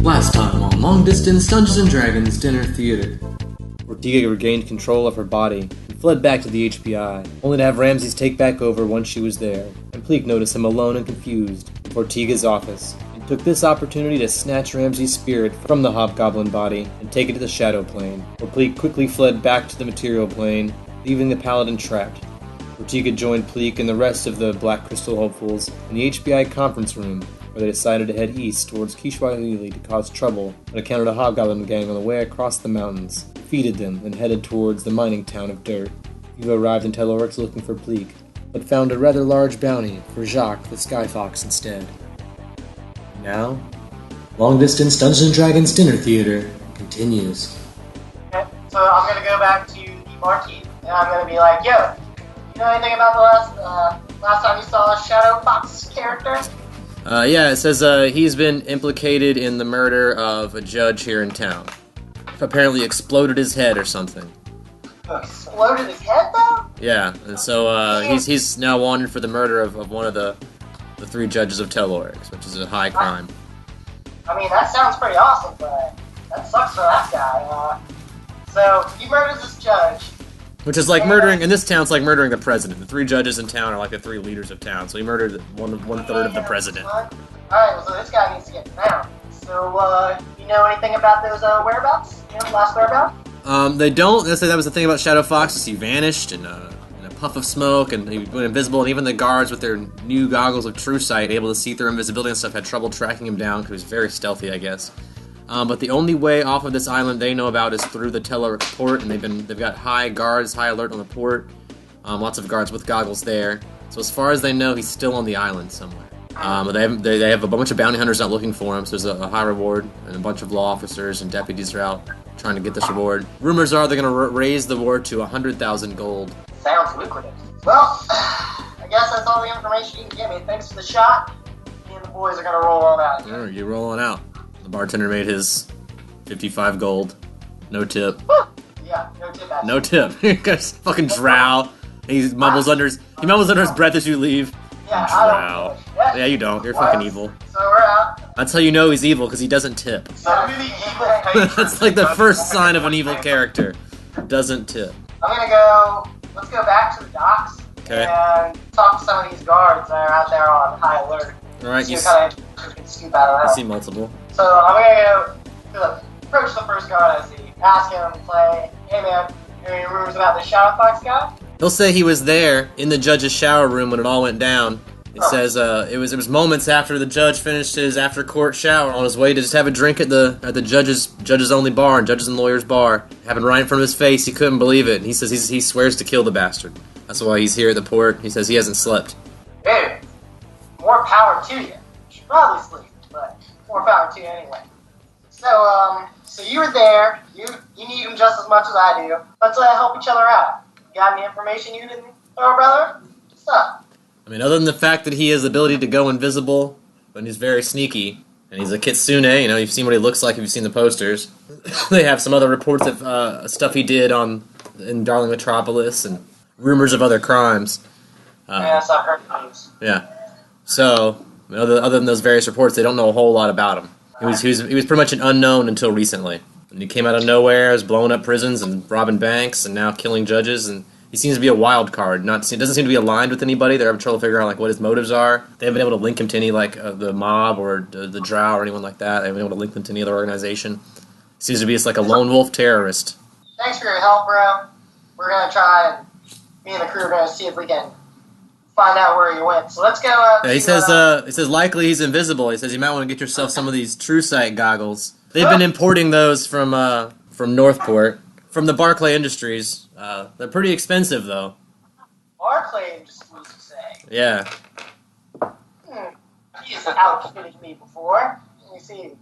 Last time on Long Distance Dungeons & Dragons Dinner Theater. Ortega regained control of her body and fled back to the HPI, only to have Ramses take back over once she was there, and Pleek noticed him alone and confused in Ortega's office, and took this opportunity to snatch Ramses' spirit from the hobgoblin body and take it to the shadow plane, where Pleek quickly fled back to the material plane, leaving the paladin trapped. Ortega joined Pleek and the rest of the Black Crystal hopefuls in the HPI conference room, where they decided to head east towards Kishwaili to cause trouble and encountered a hobgoblin gang on the way across the mountains, defeated them, and headed towards the mining town of Dirt. You arrived in Telorix looking for Pleek, but found a rather large bounty for Jacques the Skyfox instead. Now, Long Distance Dungeons & Dragons Dinner Theater continues. Okay, so I'm gonna go back to the barkeep, and I'm gonna be like, yo, you know anything about the last time you saw a Shadow Fox character? Yeah, it says he's been implicated in the murder of a judge here in town. Apparently exploded his head or something. Exploded his head, though? Yeah, and so he's now wanted for the murder of one of the three judges of Telorix, which is a high crime. I mean, that sounds pretty awesome, but that sucks for that guy. So, he murders this judge. Which is like murdering, in this town, it's like murdering the president. The three judges in town are like the three leaders of town, so he murdered one-third of the president. Alright, well, so this guy needs to get found. So, you know anything about those whereabouts? You know, last whereabouts? They don't. That was the thing about Shadow Fox, is he vanished in a puff of smoke, and he went invisible, and even the guards with their new goggles of true sight, able to see through invisibility and stuff, had trouble tracking him down, because he was very stealthy, I guess. But the only way off of this island they know about is through the Telorix port, and they've got high guards, high alert on the port. Lots of guards with goggles there. So as far as they know, he's still on the island somewhere. But they have a bunch of bounty hunters out looking for him, so there's a high reward, and a bunch of law officers and deputies are out trying to get this reward. Rumors are they're going to raise the reward to 100,000 gold. Sounds lucrative. Well, I guess that's all the information you can give me. Thanks for the shot. Me and the boys are going to roll on out. Alright, you roll on out. The bartender made his 55 gold. No tip. Yeah, no tip. Actually. No tip. He goes fucking drow. He mumbles under his breath as you leave. Yeah, Drow. I don't. Yeah, you don't. You're fucking evil. So we're out. That's how you know he's evil, because he doesn't tip. So the evil patrons. That's like the first sign of an evil character. Doesn't tip. I'm gonna go. Let's go back to the docks and talk to some of these guards that are out there on high alert. Alright, you kind of scoop out of that. see multiple. So I'm gonna approach the first guard I see, ask him, play, hey man, any rumors about the Shadow Fox guy? He'll say he was there in the judge's shower room when it all went down. It says it was moments after the judge finished his after court shower on his way to just have a drink at the judge's only bar, Judges and Lawyers bar. Happened right in front of his face. He couldn't believe it. He says he swears to kill the bastard. That's why he's here at the port. He says he hasn't slept. Hey, more power to you. You should probably sleep, but more power to you anyway. So you were there. You need him just as much as I do. Let's help each other out. You got any information you didn't throw, brother? What's up? I mean, other than the fact that he has the ability to go invisible, but he's very sneaky, and he's a kitsune, you know, you've seen what he looks like if you've seen the posters. They have some other reports of stuff he did in Darling Metropolis, and rumors of other crimes. Yes, I've heard news. Yeah. So, other than those various reports, they don't know a whole lot about him. He was pretty much an unknown until recently. And he came out of nowhere, was blowing up prisons and robbing banks, and now killing judges, and he seems to be a wild card. Doesn't seem to be aligned with anybody. They're having trouble figuring out what his motives are. They haven't been able to link him to any the mob or the drow or anyone like that. They haven't been able to link him to any other organization. He seems to be just like a lone wolf terrorist. Thanks for your help, bro. We're gonna try, and me and the crew are gonna see if we can find out where he went. So let's go. Yeah, he says likely he's invisible. He says you might want to get yourself some of these true sight goggles. They've been importing those from Northport, from the Barclay Industries. They're pretty expensive, though. Barclay Industries, you say? Yeah. He's outfitted me before. Let me see if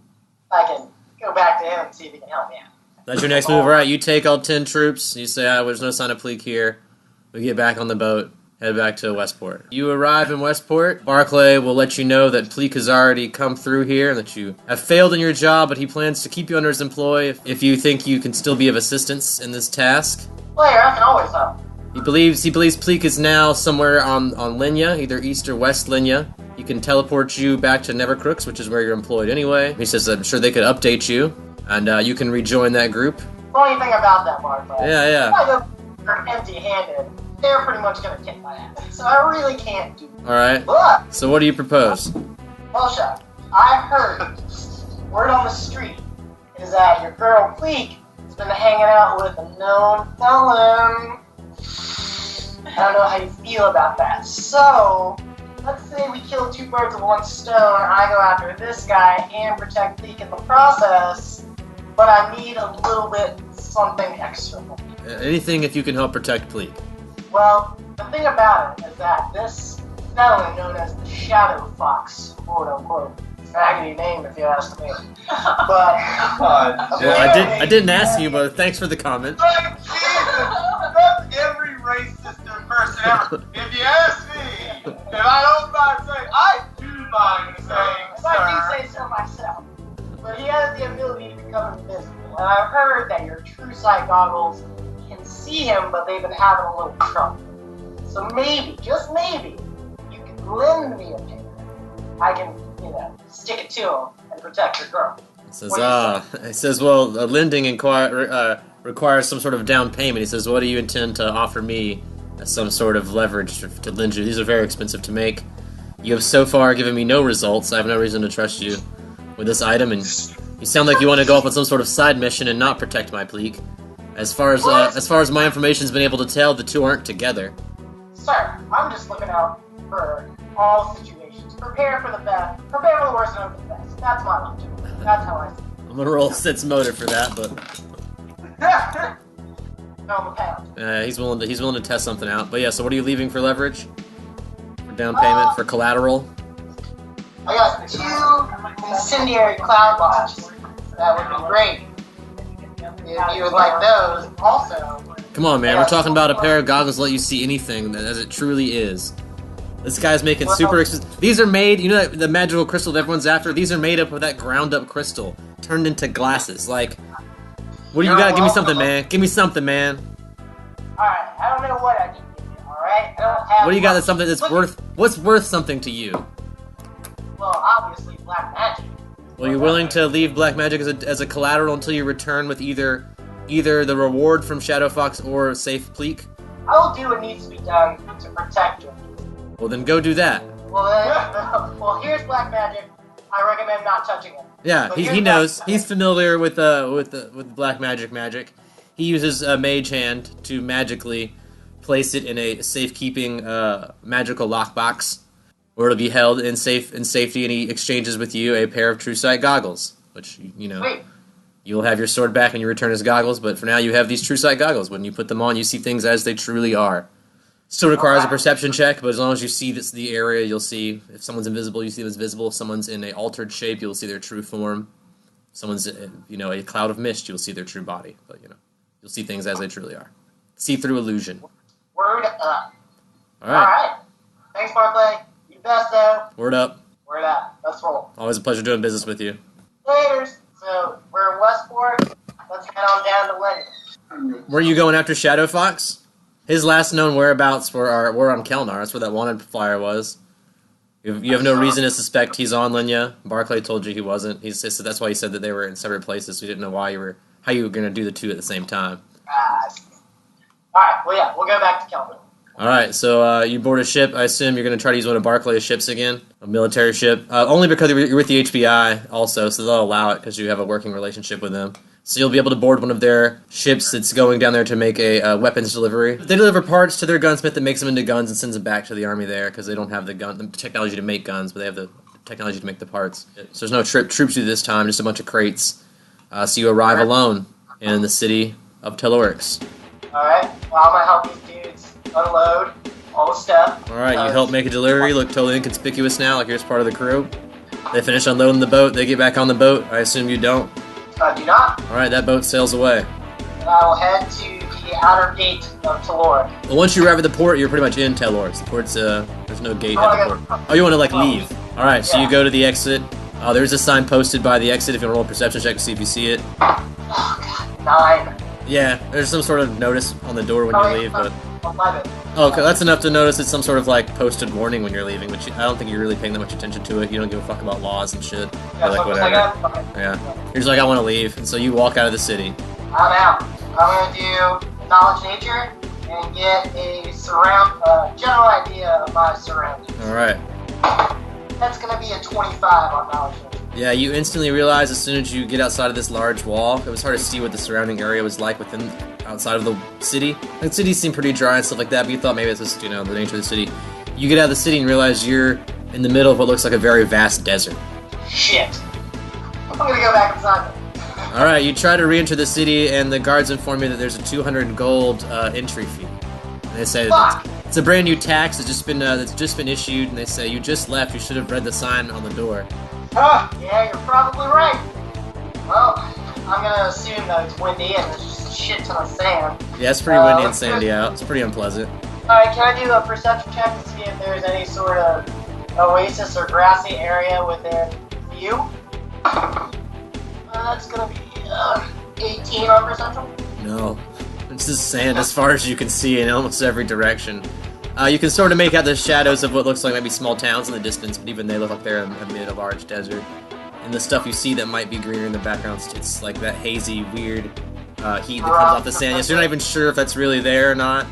I can go back to him and see if he can help me out. That's your next move, right? You take all 10 troops. You say, there's no sign of Pleek here. We get back on the boat. Head back to Westport. You arrive in Westport. Barclay will let you know that Pleek has already come through here and that you have failed in your job, but he plans to keep you under his employ if you think you can still be of assistance in this task. Player, I can always help. He believes Pleek is now somewhere on Linya, either east or west Linya. He can teleport you back to Nevercrooks, which is where you're employed anyway. He says I'm sure they could update you, and you can rejoin that group. Funny thing about that, Mark. Yeah. If I go empty-handed, they're pretty much gonna kick my ass. So I really can't do that. Alright. But, So what do you propose? well, Shaq, I heard word on the street is that your girl Pleek has been hanging out with a known felon. I don't know how you feel about that. So, let's say we kill two birds with one stone. I go after this guy and protect Pleek in the process, but I need a little bit something extra. Anything if you can help protect Pleek. Well, the thing about it is that this felon known as the Shadow Fox, quote unquote, faggoty name if you ask me. But Well, I didn't ask you, but thanks for the comment. Like, Jesus, that's every racist person ever. If you ask me, if I don't mind saying, I do mind saying, if I do say so myself. But he has the ability to become invisible. And I've heard that your true sight goggles can see him, but they've been having a little trouble. So maybe, just maybe, you can lend me a pair. I can, stick it to him and protect your girl. It says, well, lending requires some sort of down payment. He says, what do you intend to offer me as some sort of leverage to lend you? These are very expensive to make. You have so far given me no results. I have no reason to trust you with this item, and you sound like you want to go off on some sort of side mission and not protect my Pleek. As far as my information's been able to tell, the two aren't together. Sir, I'm just looking out for all situations. Prepare for the best. Prepare for the worst and hope for the best. That's my logic. That's how I see it. I'm gonna roll sense motive for that, but No, I'm a pound. he's willing to test something out. But yeah, so what are you leaving for leverage? For down payment? For collateral? I got 2 incendiary cloud bombs. That would be great. If you would like those, also. Come on, man. We're talking about a pair of goggles that let you see anything as it truly is. This guy's making super expensive. These are made, you know that the magical crystal that everyone's after? These are made up of that ground up crystal turned into glasses. Like, what do you got? Give me something, man. Give me something, man. Alright, I don't know what I can give you, alright? I don't have What do you got much. that's something that's worth, what's worth something to you? Well, obviously, black magic. Well, you're willing to leave black magic as a collateral until you return with either the reward from Shadow Fox or safe Pleek? I will do what needs to be done to protect you. Well, then go do that. Well, here's black magic. I recommend not touching it. Yeah, But he here's knows. black He's familiar with black magic. He uses a mage hand to magically place it in a safekeeping magical lockbox, where it'll be held in safety, and he exchanges with you a pair of true sight goggles, which Wait. you'll have your sword back when you return his goggles. But for now, you have these true sight goggles. When you put them on, you see things as they truly are. Still requires a perception check, but as long as you see the area, you'll see if someone's invisible, you see them as visible. If someone's in an altered shape, you'll see their true form. If someone's a cloud of mist, you'll see their true body. But you'll see things as they truly are. See-through illusion. Word up. All right. Alright. Thanks, Barclay. You best, though. Word up. Word up. Let's roll. Always a pleasure doing business with you. Laters. So, we're in Westport. Let's head on down to Lenny. Where are you going after Shadow Fox? His last known whereabouts were on Kelnar. That's where that wanted flyer was. You have no reason to suspect he's on Linya. Barclay told you he wasn't. So that's why he said that they were in separate places. So you didn't know how you were going to do the two at the same time. Alright, well, yeah, we'll go back to Kelvin. Alright, so you board a ship. I assume you're going to try to use one of Barclay's ships again? A military ship. Only because you're with the HBI also, so they'll allow it because you have a working relationship with them. So you'll be able to board one of their ships that's going down there to make a weapons delivery. They deliver parts to their gunsmith that makes them into guns and sends them back to the army there because they don't have the technology to make guns, but they have the technology to make the parts. So there's no troops with you this time, just a bunch of crates. So you arrive alone in the city of Telorix. Alright, well, I'm gonna help these dudes unload all the stuff. Alright, you help make a delivery, look totally inconspicuous now, like you're just part of the crew. They finish unloading the boat, they get back on the boat. I assume you don't. Do not. Alright, that boat sails away. And I will head to the outer gate of Teloric. Well, once you arrive at the port, you're pretty much in Telorix. The port's, there's no gate at the port. Oh, you want to, leave. Alright, so you go to the exit. There's a sign posted by the exit if you want to roll a perception check to see if you see it. Oh, God. 9. Yeah, there's some sort of notice on the door when you leave, but... 11. Oh, okay, that's enough to notice it's some sort of like posted warning when you're leaving, which I don't think you're really paying that much attention to it. You don't give a fuck about laws and shit. Yeah, Or like so I'm just whatever. like, okay. Yeah. You're just like, I want to leave, and so you walk out of the city. I'm out. I'm gonna do knowledge nature and get a general idea of my surroundings. Alright. That's gonna be a 25 on knowledge nature. Yeah, you instantly realize as soon as you get outside of this large wall, it was hard to see what the surrounding area was like outside of the city. The city seemed pretty dry and stuff like that, but you thought maybe it's just, the nature of the city. You get out of the city and realize you're in the middle of what looks like a very vast desert. Shit. I'm gonna go back inside. Alright, you try to re-enter the city, and the guards inform you that there's a 200 gold entry fee. And they say Fuck. it's a brand new tax that's just been issued, and they say you just left, you should have read the sign on the door. Yeah, you're probably right. Well, I'm gonna assume that it's windy and there's just a shit ton of sand. Yeah, it's pretty windy and sandy out. It's pretty unpleasant. Alright, can I do a perception check to see if there's any sort of oasis or grassy area within view? That's gonna be 18 on perception. No. It's just sand as far as you can see in almost every direction. You can sort of make out the shadows of what looks like maybe small towns in the distance, but even they look like they're amid a large desert. And the stuff you see that might be greener in the background, it's like that hazy, weird heat that comes off the sand. So you're not even sure if that's really there or not.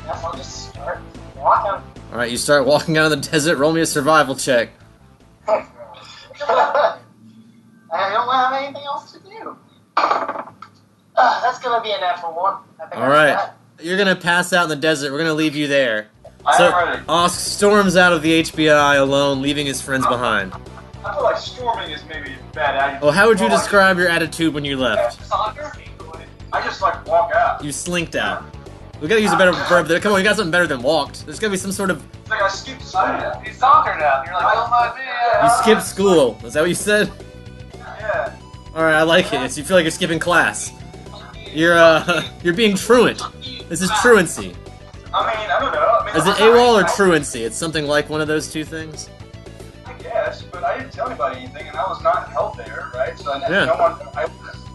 Guess I'll just start walking. Alright, you start walking out of the desert, roll me a survival check. I don't have anything else to do. That's gonna be a natural one. I think Alright, you're gonna pass out in the desert, we're gonna leave you there. I So, am ready. Osk storms out of the HBI alone, leaving his friends behind. I feel like storming is maybe a bad attitude. Well, how would you describe your attitude when you left? I just like walk out. You slinked out. We gotta use a better verb there. Come on, you got something better than walked. There's gotta be some sort of... It's like I skipped school. He's sauntered out. You're like, oh my man. You skipped school. Is that what you said? Yeah. Alright, I like it. You feel like you're skipping class. You're being truant. This is truancy. I mean, I don't know. Is it AWOL or truancy? It's something like one of those two things? I guess, but I didn't tell anybody anything, and I was not held there, right? So Yeah. I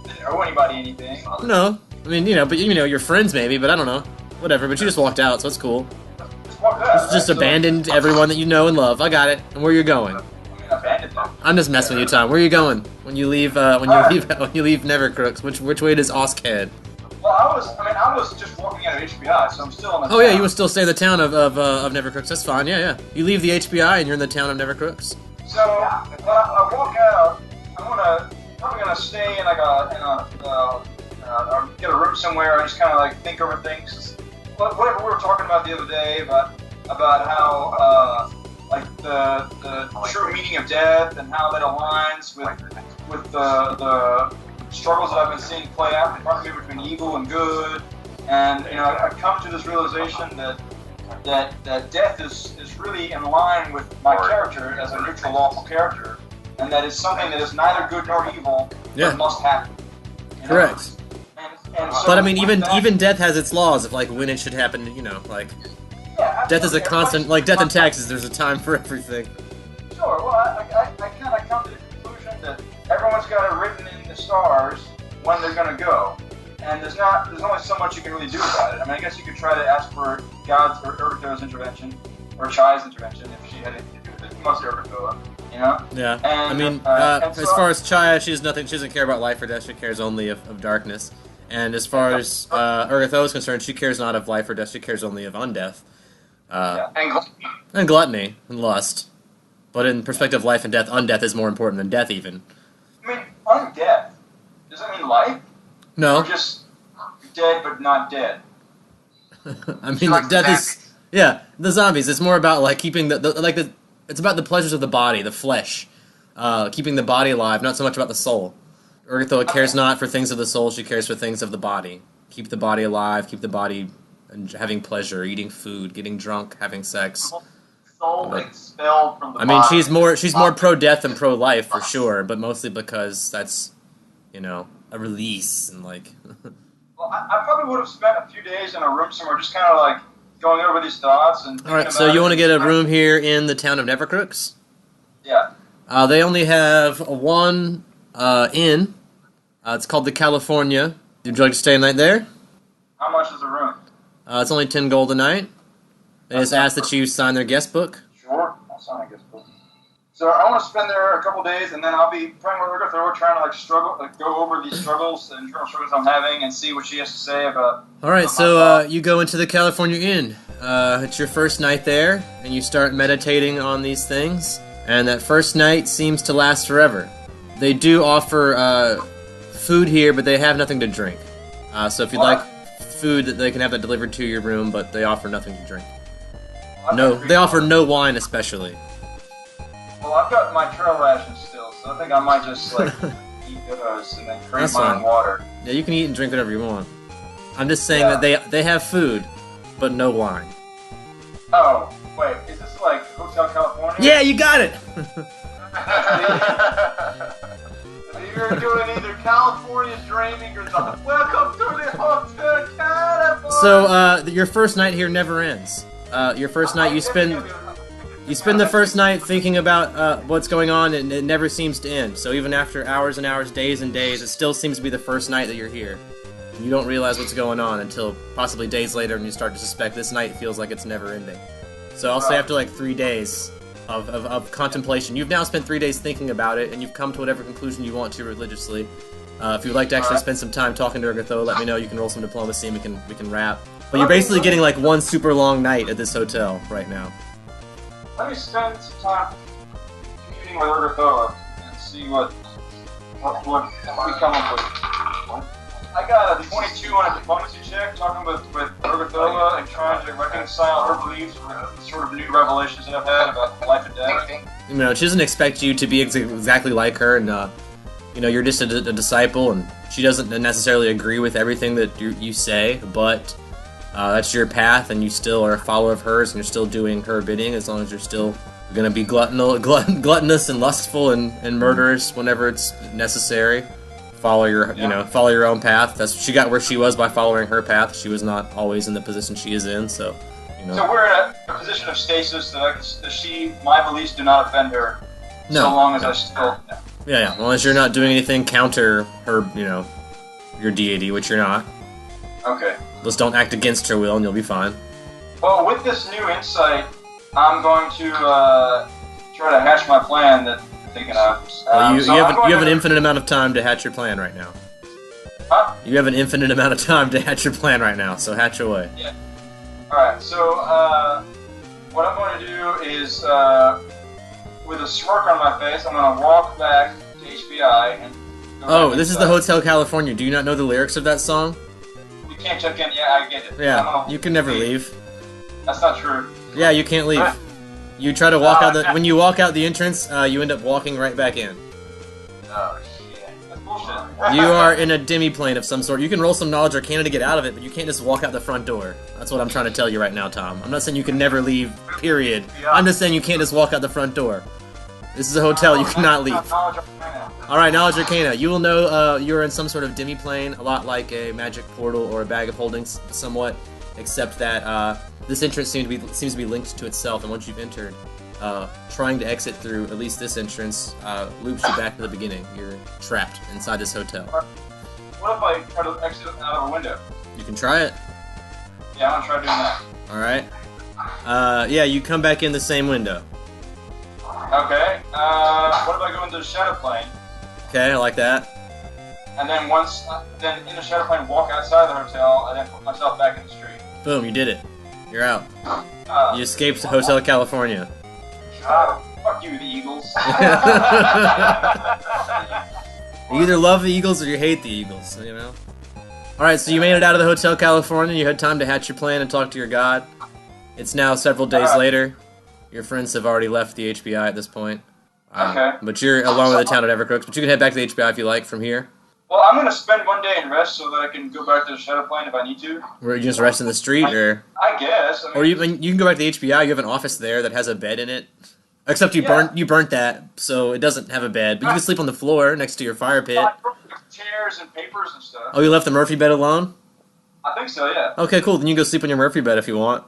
didn't owe anybody anything. No. I mean, but your friends maybe, but I don't know. Whatever, but you just walked out, so it's cool. Just walked out. Just right? abandoned everyone that you know and love. I got it. And where you're going. So, I mean, abandoned them. I'm just messing with you, Tom. Where are you going when you leave? When you leave Nevercrooks? Which way does Osk head? Well, I was just walking out of HBI, so I'm still in the Oh yeah, town. you would still stay in the town of Nevercrooks. That's fine. Yeah. You leave the HBI and you're in the town of Nevercrooks. So when I walk out, I'm probably gonna stay in like or get a room somewhere and just kind of like think over things. Whatever we were talking about the other day about how like the true meaning of death and how that aligns with the struggles that I've been seeing play out in front of me between evil and good, and I've come to this realization that death is really in line with my character as a neutral, lawful character, and that is something that is neither good nor evil, but must happen. Correct. And so But I mean, with that- even death has its laws of like when it should happen. yeah, Death is a absolutely. constant. Like death and taxes, there's a time for everything. Sure. Well, I kind of come to the conclusion that everyone's got it written in the stars when they're going to go, and there's only so much you can really do about it. I mean, I guess you could try to ask for God's or Urgatho's intervention, or Chai's intervention if she had anything to do with it. Mostly Urgatho, Yeah. And, I mean, and as so- far as Chaya, she doesn't care about life or death. She cares only of darkness. And as far as Urgatho is concerned, she cares not of life or death. She cares only of undeath. And gluttony and lust. But in perspective of life and death, undeath is more important than death even. I mean, undeath. Does that mean life? No. Or just dead but not dead? I mean, death is... Yeah, the zombies. It's more about, like, keeping it's about the pleasures of the body, the flesh. Keeping the body alive, not so much about the soul. Urgatho cares not for things of the soul, she cares for things of the body. Keep the body alive, keep the body having pleasure, eating food, getting drunk, having sex. Soul expelled from the I mean, body. she's more pro-death than pro-life, for sure, but mostly because that's, a release, and like... Well, I probably would have spent a few days in a room somewhere just kind of like going over these thoughts and... Alright, so you want to get a room here in the town of Nevercrooks? Yeah. They only have one inn. It's called the California. Would you like to stay a night there? How much is a room? It's only 10 gold a night. They just asked that you sign their guest book? Sure, I'll sign a guest book. So I want to spend there a couple days, and then I'll be playing with Urgathoa, trying to go over these struggles, the internal struggles I'm having, and see what she has to say about. All right, so you go into the California Inn. It's your first night there, and you start meditating on these things. And that first night seems to last forever. They do offer food here, but they have nothing to drink. So if you'd like food, they can have that delivered to your room, but they offer nothing to drink. No, they offer no wine, especially. Well, I've got my trail rations still, so I think I might just eat those and then drink my own water. Yeah, you can eat and drink whatever you want. I'm just saying that they have food, but no wine. Oh, wait, is this like Hotel California? Yeah, you got it! You're doing either California Dreaming or the Welcome to the Hotel California. So, your first night here never ends. Your first night, you spend the first night thinking about what's going on, and it never seems to end. So even after hours and hours, days and days, it still seems to be the first night that you're here. You don't realize what's going on until possibly days later, and you start to suspect this night feels like it's never ending. So I'll say after like 3 days of contemplation, you've now spent 3 days thinking about it, and you've come to whatever conclusion you want to religiously. If you'd like to actually spend some time talking to Urgathoa, let me know. You can roll some diplomacy, and we can wrap. But you're basically getting like one super long night at this hotel right now. Let me spend some time communing with Urgathoa and see what we come up with. I got a 22 on a diplomacy check, talking with Urgathoa and trying to reconcile her beliefs with the sort of new revelations that I've had about life and death. You know, she doesn't expect you to be exactly like her, and you know, you're just a disciple, and she doesn't necessarily agree with everything that you say, but that's your path, and you still are a follower of hers, and you're still doing her bidding, as long as you're still going to be gluttonous and lustful and murderous whenever it's necessary. Follow your own path. She got where she was by following her path. She was not always in the position she is in, so, you know. So we're in a position of stasis that my beliefs do not offend her, so long as I still... Yeah, as long as you're not doing anything counter her, your deity, which you're not. Okay. Just don't act against her will, and you'll be fine. Well, with this new insight, I'm going to try to hatch my plan that I'm thinking of. You have an infinite amount of time to hatch your plan right now. Huh? You have an infinite amount of time to hatch your plan right now, so hatch away. Yeah. Alright, so what I'm going to do is, with a smirk on my face, I'm going to walk back to HBI and... This is the Hotel California. Do you not know the lyrics of that song? You can't check in. Yeah, I get it. Yeah, you can never leave. That's not true. Yeah, you can't leave. You try to walk out when you walk out the entrance, you end up walking right back in. Oh, shit. That's bullshit. You are in a demi-plane of some sort. You can roll some knowledge arcana to get out of it, but you can't just walk out the front door. That's what I'm trying to tell you right now, Tom. I'm not saying you can never leave, period. I'm just saying you can't just walk out the front door. This is a hotel, you cannot leave. Alright, knowledge arcana. You will know you're in some sort of demi-plane, a lot like a magic portal or a bag of holdings, somewhat, except that this entrance seems to be linked to itself, and once you've entered, trying to exit through at least this entrance loops you back to the beginning. You're trapped inside this hotel. What if I try to exit out of a window? You can try it. Yeah, I'm going to try doing that. Alright. Yeah, you come back in the same window. Okay, what if I go into the shadow plane? Okay, I like that. And then then in the shadow plane, walk outside the hotel, and then put myself back in the street. Boom, you did it. You're out. You escaped Hotel California. Fuck you, the Eagles. You either love the Eagles or you hate the Eagles, you know? Alright, so you made it out of the Hotel California, you had time to hatch your plan and talk to your god. It's now several days later. Your friends have already left the HBI at this point. Okay. But you're alone with the town at Evercrooks, but you can head back to the HBI if you like from here. Well, I'm going to spend one day and rest so that I can go back to the shadow plane if I need to. Where you just rest in the street, or? I guess. Or you can go back to the HBI. You have an office there that has a bed in it. Except you burnt that, so it doesn't have a bed. But you can sleep on the floor next to your fire pit. Chairs and papers and stuff. Oh, you left the Murphy bed alone? I think so, yeah. Okay, cool. Then you can go sleep on your Murphy bed if you want.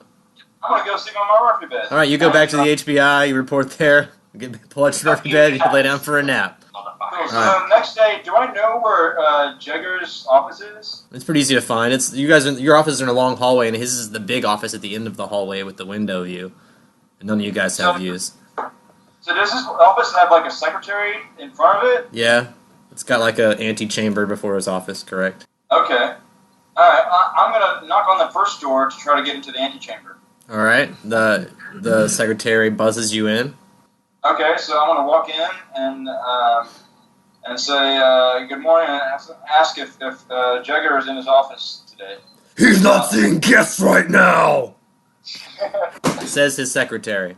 I'm going to go sleep on my Murphy bed. Alright, you go back to the HBI, you report there, pull out your Murphy bed, you can lay down for a nap. Cool. Okay, so Alright. then the next day, do I know where Jagger's office is? It's pretty easy to find. It's you guys. Your office is in a long hallway, and his is the big office at the end of the hallway with the window view. And none of you guys have views. So does his office have like a secretary in front of it? Yeah, it's got like a antechamber before his office. Correct. Okay. Alright, I'm gonna knock on the first door to try to get into the antechamber. All right. The secretary buzzes you in. Okay, so I'm gonna walk in and say good morning and ask if Jagger is in his office today. He's not seeing guests right now. Says his secretary.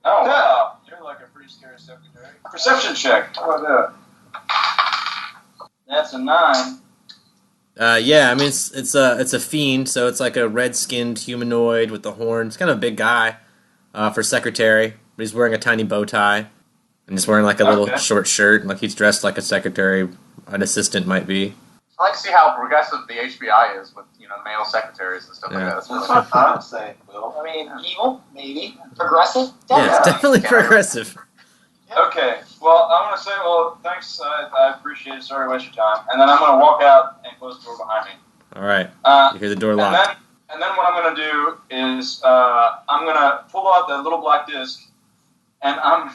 Oh wow, you're like a pretty scary secretary. Perception check. How about that? That's a 9. Yeah, I mean it's a fiend, so it's like a red-skinned humanoid with the horns. Kind of a big guy for secretary, but he's wearing a tiny bow tie and he's wearing like a little short shirt. Like he's dressed like a secretary, an assistant might be. I like to see how progressive the HBI is with, male secretaries and stuff like that. That's what I'm saying, Will. I mean, evil, maybe. Progressive? Yeah, it's definitely progressive. Okay, well, I'm going to say, thanks, I appreciate it, sorry to waste your time. And then I'm going to walk out and close the door behind me. All right, you hear the door And lock. then what I'm going to do is I'm going to pull out the little black disc, and I'm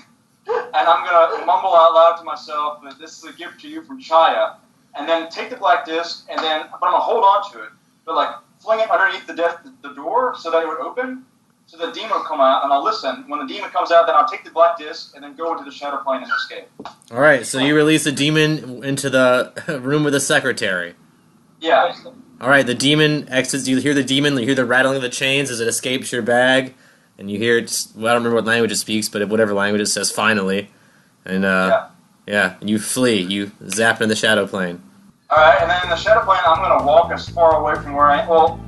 going to mumble out loud to myself that this is a gift to you from Chaya, and then take the black disc, but I'm going to hold on to it, but like fling it underneath the door so that it would open. So the demon will come out, and I'll listen. When the demon comes out, then I'll take the black disc and then go into the shadow plane and escape. All right, so you release the demon into the room with the secretary. Yeah. All right, the demon exits. You hear the demon. You hear the rattling of the chains as it escapes your bag, and you hear it. Well, I don't remember what language it speaks, but whatever language it says, finally. And yeah, and you flee. You zap in the shadow plane. All right, and then in the shadow plane, I'm going to walk as far away from where I am. Well,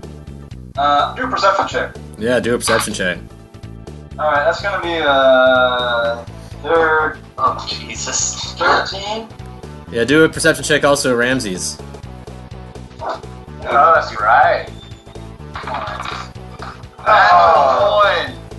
do a perception check. Yeah, do a perception check. All right, that's going to be Oh, Jesus. 13. Yeah, do a perception check also, Ramses. Oh, that's right.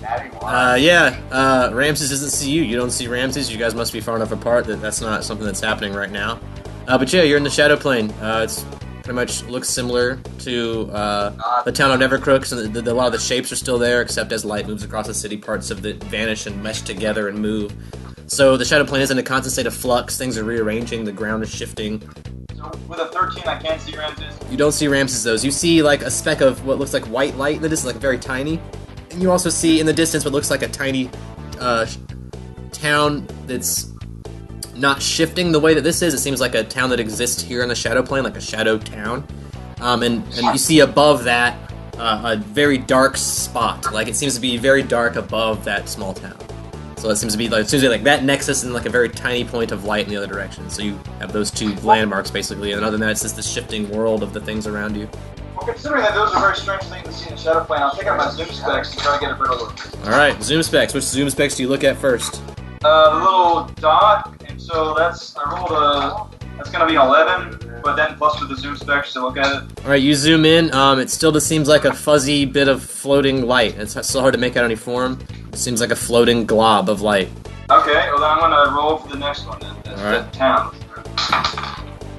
Natty one. Ramses doesn't see you. You don't see Ramses. You guys must be far enough apart that that's not something that's happening right now. But yeah, you're in the shadow plane. It's pretty much looks similar to the town of Nevercrooks, and a lot of the shapes are still there, except as light moves across the city, parts of it vanish and mesh together and move. So the shadow plane is in a constant state of flux. Things are rearranging. The ground is shifting. So with a 13, I can't see Ramses. You don't see Ramses, though. You see like a speck of what looks like white light in the distance, like very tiny. And you also see in the distance what looks like a tiny town that's not shifting the way that this is. It seems like a town that exists here on the shadow plane, like a shadow town. And you see above that a very dark spot. Like it seems to be very dark above that small town. So it seems to be like that nexus and like a very tiny point of light in the other direction. So you have those two landmarks basically, and other than that, it's just the shifting world of the things around you. Well, considering that those are very strange things to see in the shadow plane, I'll take out my zoom specs and try to get a better look. All right, zoom specs. Which zoom specs do you look at first? The little dot, and so that's gonna be 11, but then plus with the zoom specs to look at it. All right, you zoom in. It still just seems like a fuzzy bit of floating light. It's so hard to make out any form. It seems like a floating glob of light. Okay, well then I'm gonna roll for the next one then. That's Alright. the town.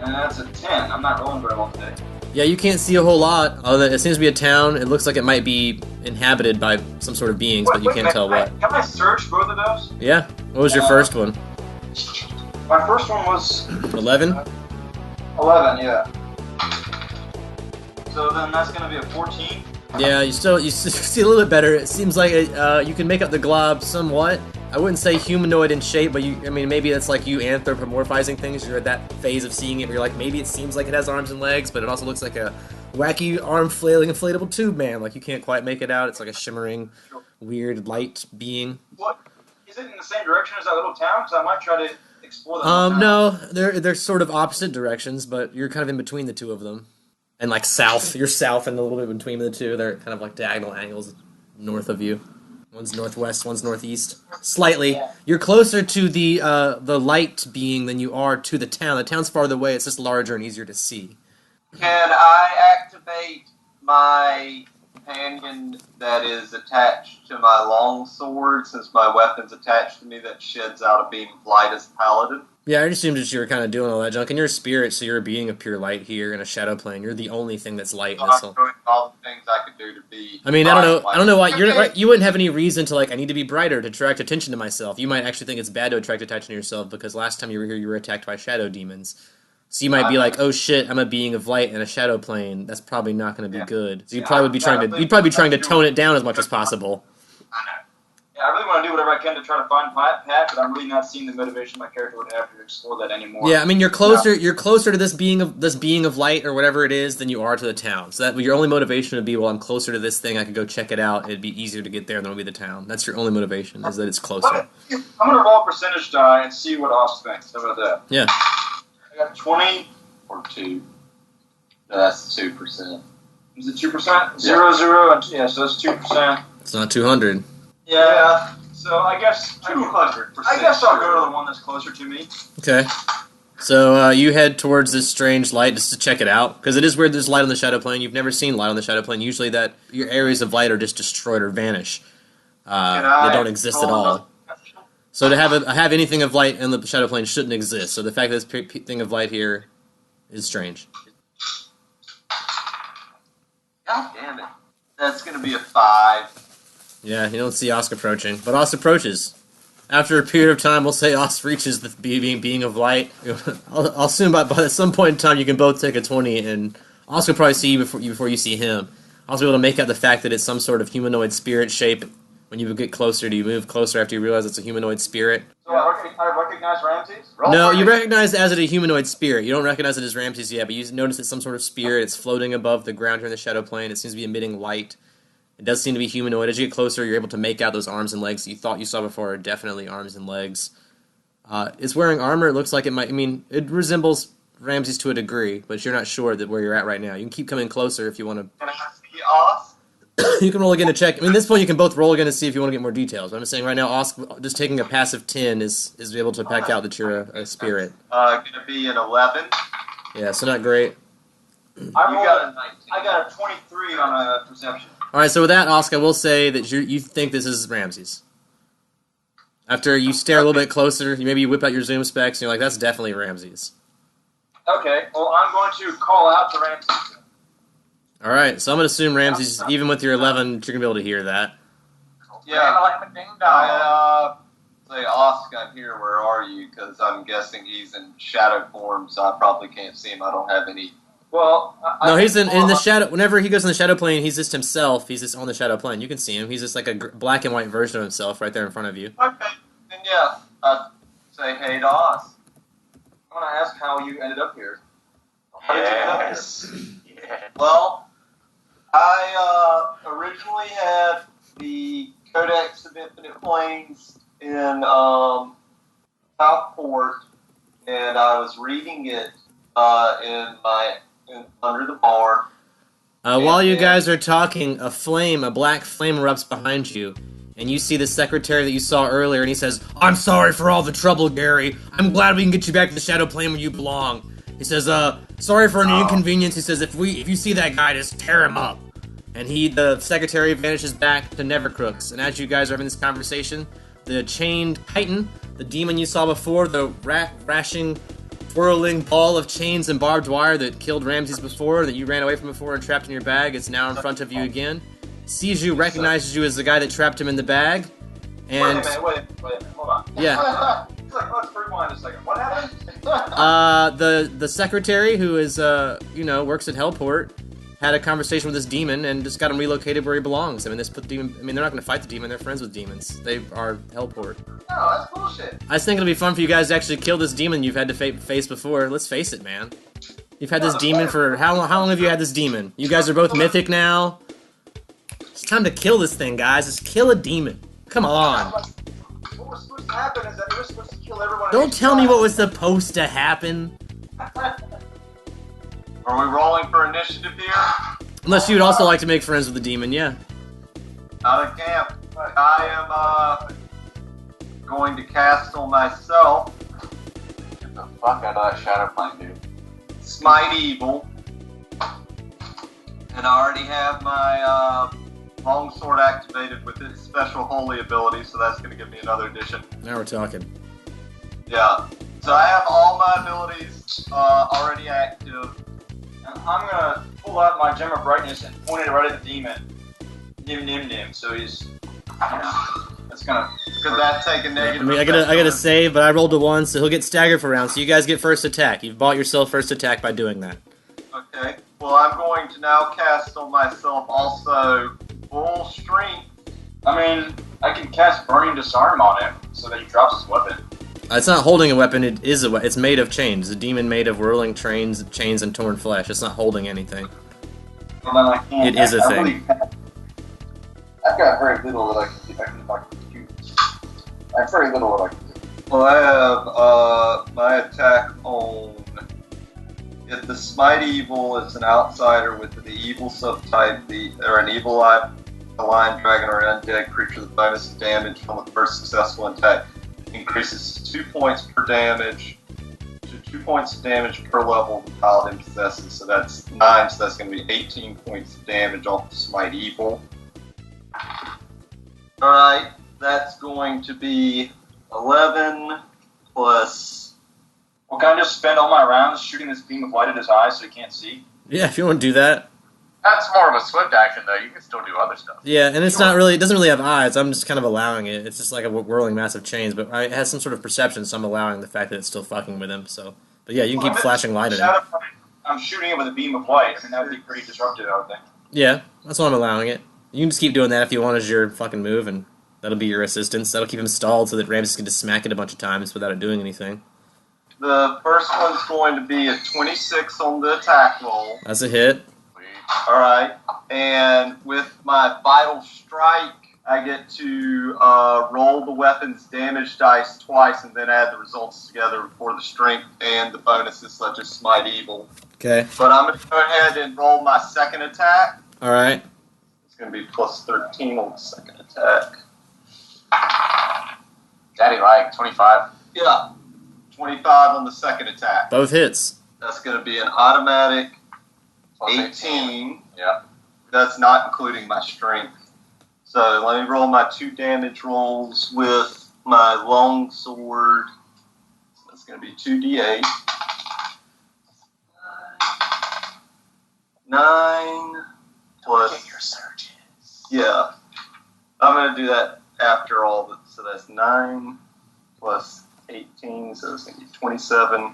And that's a 10. I'm not rolling very well today. Yeah, you can't see a whole lot. Other than it seems to be a town. It looks like it might be inhabited by some sort of beings, but you can't tell what. Can I search both of those? Yeah. What was your first one? My first one was 11? 11, yeah. So then that's gonna be a 14. Yeah, you see a little bit better. It seems like you can make out the glob somewhat. I wouldn't say humanoid in shape, but maybe it's like you anthropomorphizing things. You're at that phase of seeing it where you're like, maybe it seems like it has arms and legs, but it also looks like a wacky arm flailing inflatable tube man. Like you can't quite make it out. It's like a shimmering, weird light being. What? Is it in the same direction as that little town? Because I might try to explore that. No, they're sort of opposite directions, but you're kind of in between the two of them. And like south, you're south and a little bit between the two. They're kind of like diagonal angles north of you. One's northwest, one's northeast. Slightly. Yeah. You're closer to the light being than you are to the town. The town's farther away. It's just larger and easier to see. Can I activate my companion that is attached to my long sword, since my weapon's attached to me that sheds out a beam of light as paladin? Yeah, I assumed that you were kind of doing all that junk. And you're a spirit, so you're a being of pure light here in a shadow plane. You're the only thing that's light in this I'm whole... doing all the things I could do to be. I mean, I don't know why Okay. you wouldn't have any reason to like. I need to be brighter to attract attention to myself. You might actually think it's bad to attract attention to yourself because last time you were here, you were attacked by shadow demons. So you might be like, "Oh shit, I'm a being of light in a shadow plane. That's probably not going to be good." So you'd probably be trying to tone it down as much as possible. Yeah, I really want to do whatever I can to try to find Pat, but I'm really not seeing the motivation my character would have to explore that anymore. Yeah, I mean, you're closer to this being of light or whatever it is than you are to the town. So that your only motivation would be, well, I'm closer to this thing. I could go check it out. It'd be easier to get there than it would be the town. That's your only motivation, is that it's closer. I'm gonna roll a percentage die and see what Oz thinks. How about that? Yeah. I got 20 Or 2. That's 2%. Is it 2%? 0, 0, and yeah, so that's 2%. It's not 200. Yeah. So I guess 200%. I guess I'll go to the one that's closer to me. Okay. So you head towards this strange light just to check it out, because it is weird there's light on the shadow plane. You've never seen light on the shadow plane. Usually that your areas of light are just destroyed or vanish. They don't exist at all. So to have anything of light in the shadow plane shouldn't exist. So the fact that this thing of light here is strange. God damn it. That's going to be a 5. Yeah, you don't see Osk approaching, but Osk approaches. After a period of time, we'll say Osk reaches the being of light. I'll assume by some point in time you can both take a 20, and Osk will probably see you before you see him. Also be able to make out the fact that it's some sort of humanoid spirit shape. When you get closer, do you move closer after you realize it's a humanoid spirit? So I recognize Ramses? No, you recognize it as a humanoid spirit. You don't recognize it as Ramses yet, but you notice it's some sort of spirit. It's floating above the ground here in the shadow plane. It seems to be emitting light. It does seem to be humanoid. As you get closer, you're able to make out those arms and legs that you thought you saw before are definitely arms and legs. It's wearing armor. It looks like it might... I mean, it resembles Ramses to a degree, but you're not sure that where you're at right now. You can keep coming closer if you want to... Can I see Oz? You can roll again to check. I mean, at this point, you can both roll again to see if you want to get more details. But I'm just saying right now, Osk, just taking a passive 10 is able to pack out that you're a spirit. Going to be an 11. Yeah, so not great. I got a 23 on a perception. All right, so with that, Osk, I will say that you think this is Ramses. After you stare a little bit closer, maybe you whip out your zoom specs, and you're like, that's definitely Ramses. Okay, well, I'm going to call out to Ramses. All right, so I'm going to assume Ramses, even with your 11, you're going to be able to hear that. Yeah. I say, Osk, I'm here. Where are you? Because I'm guessing he's in shadow form, so I probably can't see him. I don't have any... Well, No, he's in the shadow. Whenever he goes in the shadow plane, he's just himself. He's just on the shadow plane. You can see him. He's just like a black and white version of himself right there in front of you. Okay, then yeah, I'd say, hey to Oz. I want to ask how you ended up here. Yes. Well, I originally had the Codex of Infinite Planes in Southport, and I was reading it under the bar. While you guys are talking, a black flame erupts behind you, and you see the secretary that you saw earlier, and he says, "I'm sorry for all the trouble, Gary. I'm glad we can get you back to the shadow plane where you belong." He says, "Sorry for any inconvenience." He says, if you see that guy, just tear him up." And the secretary vanishes back to Nevercrooks, and as you guys are having this conversation, the chained Titan, the demon you saw before, the rashing, twirling ball of chains and barbed wire that killed Ramses before, that you ran away from before and trapped in your bag, is now in front of you again. Sees you, recognizes you as the guy that trapped him in the bag, and... Wait a minute, hold on. Yeah. Let's rewind a second. What happened? The secretary, who is, works at Hellport, had a conversation with this demon and just got him relocated where he belongs. I mean, they're not going to fight the demon, they're friends with demons. They are Hellport. No, that's bullshit. I just think it'll be fun for you guys to actually kill this demon you've had to face before. Let's face it, man. You've had this demon for... How long have you had this demon? You guys are both mythic now. It's time to kill this thing, guys. Just kill a demon. Come on. What was supposed to happen is that we were supposed to kill everyone. Don't tell me what was supposed to happen. Are we rolling for initiative here? Unless you would also like to make friends with the demon, yeah. Out of camp. I am going to castle myself. Get the fuck out of that shadow plane, dude. Smite evil. And I already have my longsword activated with its special holy ability, so that's going to give me another addition. Now we're talking. Yeah. So I have all my abilities already active. And I'm gonna pull out my gem of brightness and point it right at the demon. Nim nim nim. So he's, that's gonna. Could that take a I negative? mean, I gotta save, but I rolled a 1, so he'll get staggered for rounds. So you guys get first attack. You've bought yourself first attack by doing that. Okay. Well, I'm going to now cast on myself also full strength. I mean, I can cast Burning Disarm on him so that he drops his weapon. It's not holding a weapon. It is a. It's made of chains. It's a demon made of whirling chains, and torn flesh. It's not holding anything. Well, then I can't. It is a I thing. really can't. I've got very little that I can do. I have very little that I can do. Well, I have my attack on. If the Smite Evil is an outsider with the evil subtype, or an evil eye, a lion, dragon, or an undead creature, the bonus of damage from the first successful attack increases 2 points per damage to 2 points of damage per level the paladin possesses. So that's 9, so that's going to be 18 points of damage off the Smite Evil. Alright, that's going to be 11 plus... Well, can I just spend all my rounds shooting this beam of light at his eyes so he can't see? Yeah, if you want to do that. That's more of a swift action, though. You can still do other stuff. Yeah, and it's not really. It doesn't really have eyes. I'm just kind of allowing it. It's just like a whirling mass of chains, but it has some sort of perception, so I'm allowing the fact that it's still fucking with him. So, but yeah, you can keep flashing light at him. I'm shooting it with a beam of light. I mean, that would be pretty disruptive, I would think. Yeah, that's why I'm allowing it. You can just keep doing that if you want as your fucking move, and that'll be your assistance. That'll keep him stalled so that Ramses can just smack it a bunch of times without it doing anything. The first one's going to be a 26 on the attack roll. That's a hit. Alright, and with my Vital Strike, I get to roll the weapon's damage dice twice and then add the results together for the strength and the bonuses such as Smite Evil. Okay. But I'm going to go ahead and roll my second attack. Alright. It's going to be plus 13 on the second attack. Daddy like 25. Yeah, 25 on the second attack. Both hits. That's going to be an automatic Plus 18. Yeah. That's not including my strength. So let me roll my 2 damage rolls with my long sword. So that's going to be 2d8. 9 plus. Your surges. Yeah. I'm going to do that after all of it. So that's 9 plus 18. So it's going to be 27.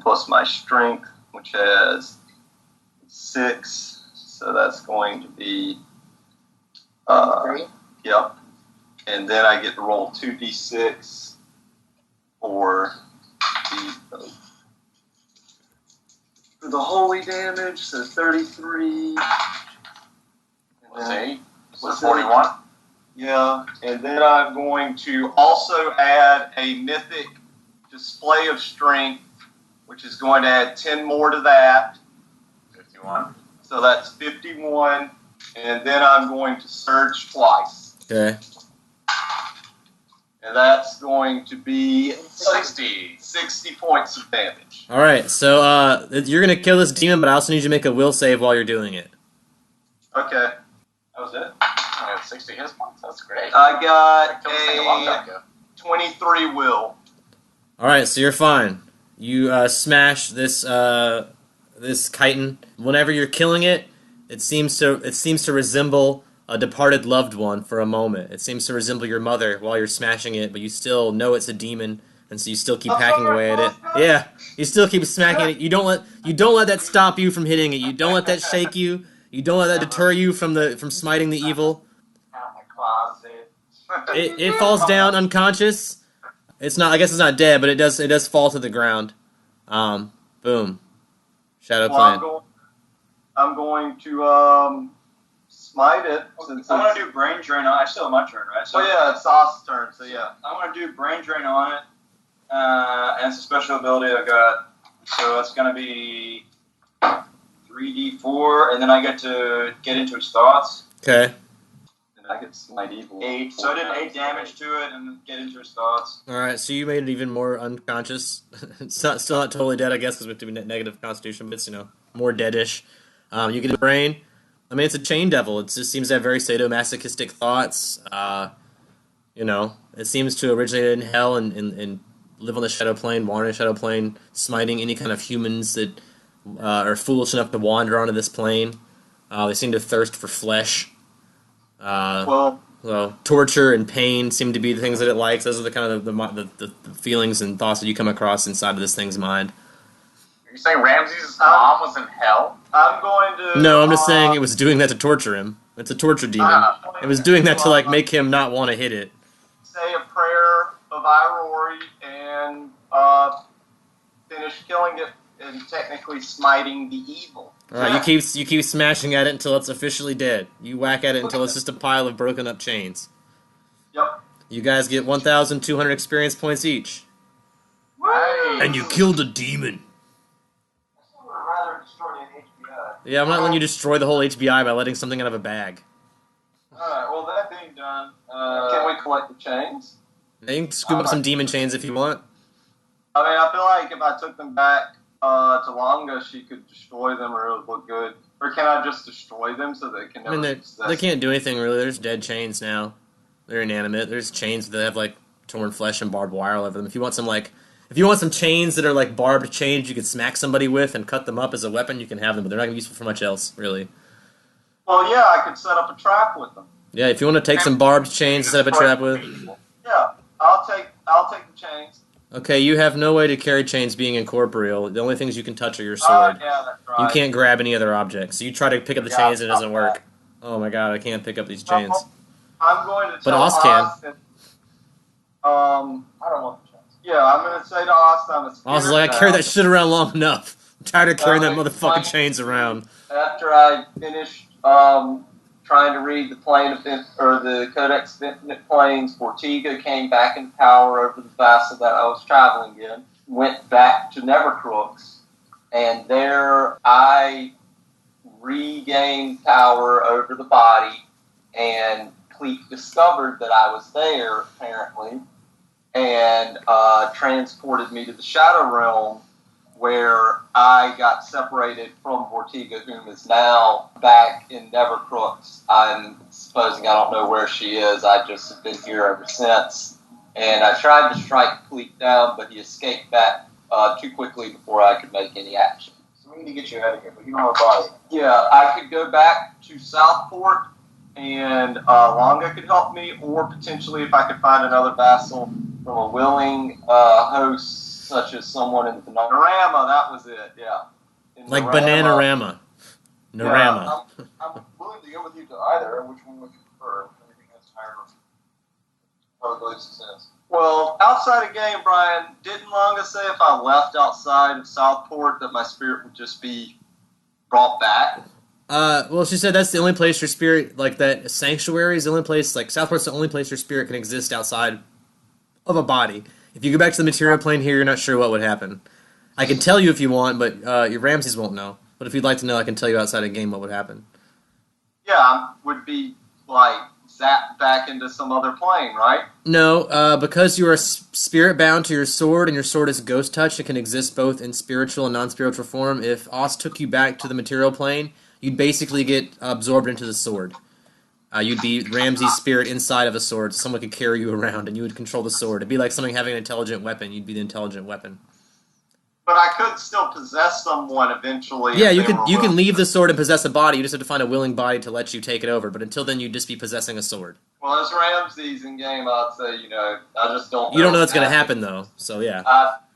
Plus my strength, which has 6, so that's going to be 3. Yep. And then I get to roll 2d6 for the holy damage, so 33. Plus 8. So What's 41. Yeah, and then I'm going to also add a mythic display of strength, which is going to add 10 more to that. 51. So that's 51, and then I'm going to surge twice. Okay. And that's going to be 60. 60 points of damage. Alright, so you're going to kill this demon, but I also need you to make a will save while you're doing it. Okay. That was it? I have 60 hit points. That's great. I got Killed this thing a long time a ago. 23 will. Alright, so you're fine. You smash this this chitin. Whenever you're killing it, it seems to resemble a departed loved one for a moment. It seems to resemble your mother while you're smashing it, but you still know it's a demon, and so you still keep hacking away at it. Yeah, you still keep smacking it. You don't let that stop you from hitting it. You don't let that shake you. You don't let that deter you from smiting the evil. Out my closet. It falls down unconscious. It's not. I guess it's not dead, but it does fall to the ground. Boom. Shadow Well, Clan. I'm going to smite it. Since I'm going to do Brain Drain on it. I still have my turn, right? So yeah, it's Sauce's turn, so yeah. I'm going to do Brain Drain on it. And it's a special ability I got. So it's going to be 3d4, and then I get to get into its thoughts. Okay. And I get Smite Evil. 8. So I did 8 damage to it and get into its thoughts. All right. So you made it even more unconscious. It's still not totally dead, I guess, because we have to be negative constitution, but it's more deadish. You get a brain. I mean, it's a chain devil. It just seems to have very sadomasochistic thoughts. It seems to originate in hell and live on the Shadow Plane, wander in the Shadow Plane, smiting any kind of humans that are foolish enough to wander onto this plane. They seem to thirst for flesh. So torture and pain seem to be the things that it likes. Those are the kind of the feelings and thoughts that you come across inside of this thing's mind. Are you saying Ramses' mom was in hell? I'm going to. No, I'm just saying it was doing that to torture him. It's a torture demon. It was doing that to like make him not want to hit it. Say a prayer of Irory and finish killing it and technically smiting the evil. Alright, you keep smashing at it until it's officially dead. You whack at it until it's just a pile of broken up chains. Yep. You guys get 1,200 experience points each. Woo! And you killed a demon. I still would have rather destroyed an HBI. Yeah, I'm not letting you destroy the whole HBI by letting something out of a bag. Alright, well, that being done, can we collect the chains? Yeah, you can scoop up some demon chains if you want. I mean, I feel like if I took them back to Longa, she could destroy them or it would look good. Or can I just destroy them so they can I never mean, possess they can't do anything really. There's dead chains now. They're inanimate. There's chains that have like torn flesh and barbed wire all over them. If you want some chains that are like barbed chains you could smack somebody with and cut them up as a weapon, you can have them, but they're not going to be useful for much else, really. Well, yeah, I could set up a trap with them. Yeah, if you want to take some barbed chains to set up a trap with. Yeah, I'll take the chains. Okay, you have no way to carry chains being incorporeal. The only things you can touch are your sword. Yeah, that's right. You can't grab any other objects. So you try to pick up the chains and it doesn't work. Oh my god, I can't pick up these chains. I'm going to tell But Oz can. that, I don't want the chance. yeah, I'm going to say to Oz, I'm a spirit I was like, I now. carried that shit around long enough. I'm tired of carrying that Alright, motherfucking fine. chains around. After I finished trying to read the the Codex of Infinite Planes, Fortiga came back in power over the vessel that I was traveling in, went back to Nevercrooks, and there I regained power over the body, and Cleek discovered that I was there, apparently, and transported me to the Shadow Realm, where I got separated from Vortiga, whom is now back in Nevercrooks. I'm supposing I don't know where she is. I just have been here ever since. And I tried to strike Cleek down, but he escaped back too quickly before I could make any action. So we need to get you out of here, but you don't have a body. Yeah, I could go back to Southport, and Longa could help me, or potentially if I could find another vassal from a willing host, such as someone in the Bananarama, that was it, yeah. In Like Bananarama. Bananarama. Narama. I'm willing to go with you to either. Which one would you prefer? Anything that's higher probability of success. Well, outside of game, Brian, didn't Longa say if I left outside of Southport that my spirit would just be brought back? Well, she said that's the only place your spirit, like that sanctuary is the only place, like Southport's the only place your spirit can exist outside of a body. If you go back to the material plane here, you're not sure what would happen. I can tell you if you want, but your Ramses won't know. But if you'd like to know, I can tell you outside of game what would happen. Yeah, I would be, like, zapped back into some other plane, right? No, because you are spirit bound to your sword, and your sword is ghost touch, it can exist both in spiritual and non-spiritual form. If Oz took you back to the material plane, you'd basically get absorbed into the sword. You'd be Ramses' spirit inside of a sword, so someone could carry you around, and you would control the sword. It'd be like something having an intelligent weapon. You'd be the intelligent weapon. But I could still possess someone eventually. Yeah, if you they can were you can willing. leave the sword and possess a body. You just have to find a willing body to let you take it over. But until then, you'd just be possessing a sword. Well, as Ramses in game, I'd say, I just don't know. You don't know what's going to what's happen, though. So, yeah.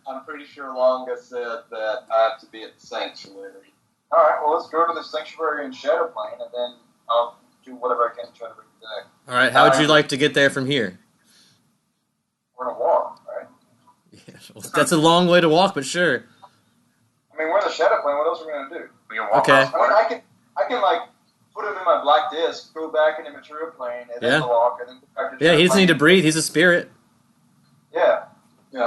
I'm pretty sure Longa said that I have to be at the sanctuary. All right. Well, let's go to the sanctuary in Shadow Plane, and then I'll do whatever I can to try to bring you back. All right, how would you like to get there from here? We're gonna walk, right? Yeah, well, that's a long way to walk, but sure. I mean, we're in the Shadow Plane. What else are we gonna do? We can walk Okay. across the I water. mean, I can like put him in my black disc, go back in the material plane, and then Yeah. walk, and then go back to the Yeah, Shadow he doesn't need to Plane. breathe. He's a spirit. Yeah. We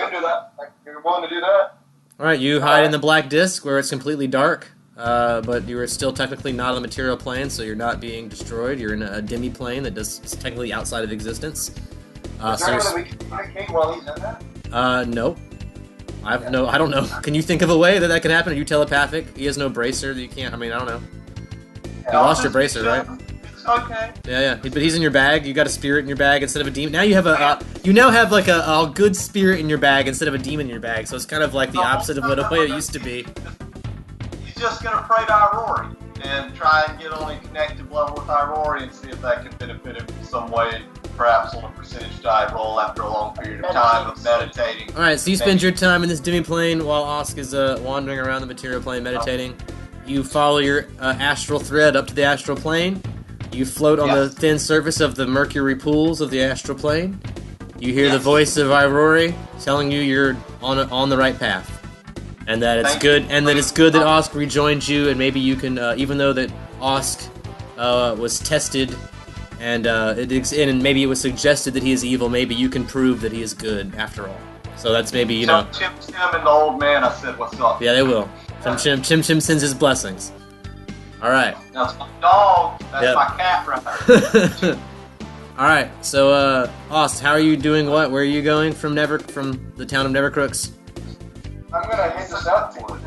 can do that. Like, you're willing to do that? All right, you hide in the black disc where it's completely dark, but you are still technically not on the material plane, so you're not being destroyed. You're in a demi-plane that is technically outside of existence. Is there that we can communicate while he's in that? No. I don't know. Can you think of a way that can happen? Are you telepathic? He has no bracer that you can't, I don't know. You lost your bracer, right? It's Okay. Yeah. But he's in your bag. You got a spirit in your bag instead of a demon. Now you have you now have like a good spirit in your bag instead of a demon in your bag. So it's kind of like the opposite of what it used to be. He's just gonna pray to Irory and try and get on a connective level with Irory and see if that can benefit him in some way, perhaps on a percentage die roll after a long period of time of meditating. Alright, so you spend your time in this demi-plane while Osk is wandering around the material plane meditating. You follow your astral thread up to the astral plane. You float on the thin surface of the mercury pools of the astral plane. You hear the voice of Irory telling you you're on the right path. And that it's good, and that it's good that Osk rejoined you, and maybe you can, even though that Osk was tested, and maybe it was suggested that he is evil, maybe you can prove that he is good after all. So that's maybe, you know. Tim and the old man, I said, what's up? Yeah, they will. Chim sends his blessings. All right. That's my dog. That's my cat right there. All right. So, Osk, how are you doing? What? Where are you going from the town of Nevercrooks? I'm gonna hit the south portal.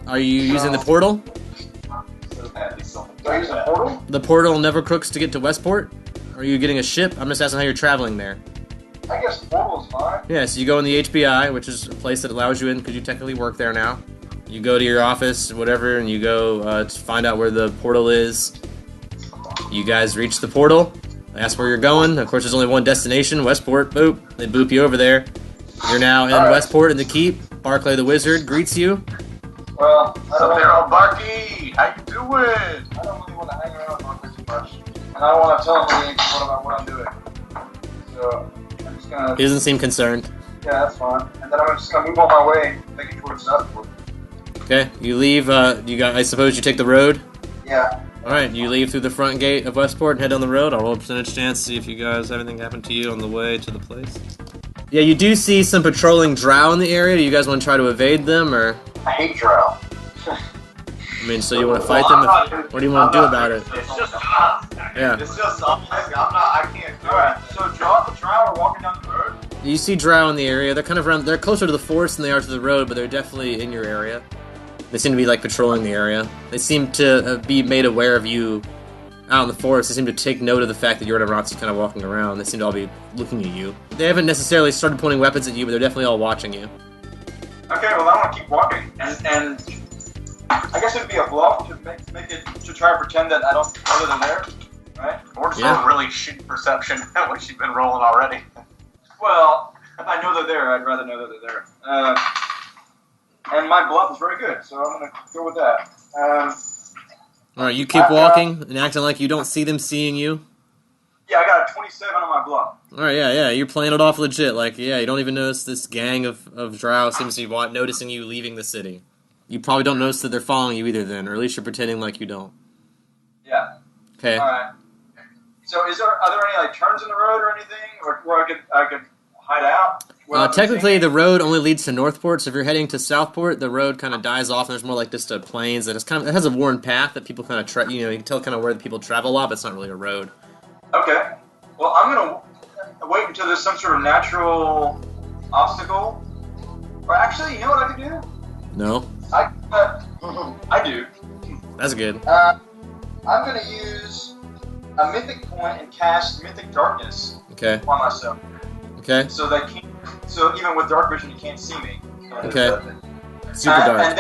Are you using the portal? Do I use the portal? The portal in Nevercrooks to get to Westport? Or are you getting a ship? I'm just asking how you're traveling there. I guess the portal is fine. Yeah, so you go in the HBI, which is a place that allows you in because you technically work there now. You go to your office, whatever, and you go to find out where the portal is. You guys reach the portal. Ask where you're going. Of course, there's only one destination, Westport. Boop. They boop you over there. You're now in Westport in the Keep. Barclay the Wizard greets you. Well, So there, old Barky, how you doing? I don't really want to hang around with Barkley too much. And I don't want to tell him what I'm doing. So, I'm just gonna... He doesn't seem concerned. Yeah, that's fine. And then I'm just gonna move on my way, thinking towards Southport. Okay, you leave, I suppose you take the road? Yeah. Alright, you leave through the front gate of Westport and head down the road. I'll roll a percentage chance to see if you guys have anything happen to you on the way to the place. Yeah, you do see some patrolling drow in the area. Do you guys want to try to evade them, or...? I hate drow. I mean, so you want to fight them? What do you want to do about it? It's just Yeah. It's just I can't do it. So drow are walking down the road? You see drow in the area. They're kind of around... They're closer to the forest than they are to the road, but they're definitely in your area. They seem to be, like, patrolling the area. They seem to be made aware of you out in the forest. They seem to take note of the fact that you're just kind of walking around. They seem to all be looking at you. They haven't necessarily started pointing weapons at you, but they're definitely all watching you. Okay, well I want to keep walking, and I guess it'd be a bluff to make it to try and pretend that I don't know that they're there, right? Or just a really shitty perception, which you've been rolling already. Well, if I know they're there, I'd rather know that they're there. And my bluff is very good, so I'm gonna go with that. Alright, you keep walking and acting like you don't see them seeing you. Yeah, I got a 27 on my bluff. Alright, yeah, you're playing it off legit. Like, yeah, you don't even notice this gang of drow seems to be noticing you leaving the city. You probably don't notice that they're following you either then, or at least you're pretending like you don't. Yeah. Okay. Alright. So are there any like turns in the road or anything? Or where I could hide out? Technically, the road only leads to Northport, so if you're heading to Southport, the road kind of dies off, and there's more like just a plains, and it has a worn path that people kind of you can tell kind of where the people travel a lot, but it's not really a road. Okay. Well, I'm gonna wait until there's some sort of natural obstacle. Or actually, you know what I could do? No? I do. That's good. I'm gonna use a mythic point and cast mythic darkness Okay. on myself. Okay. So even with dark vision, you can't see me. Okay. Super dark.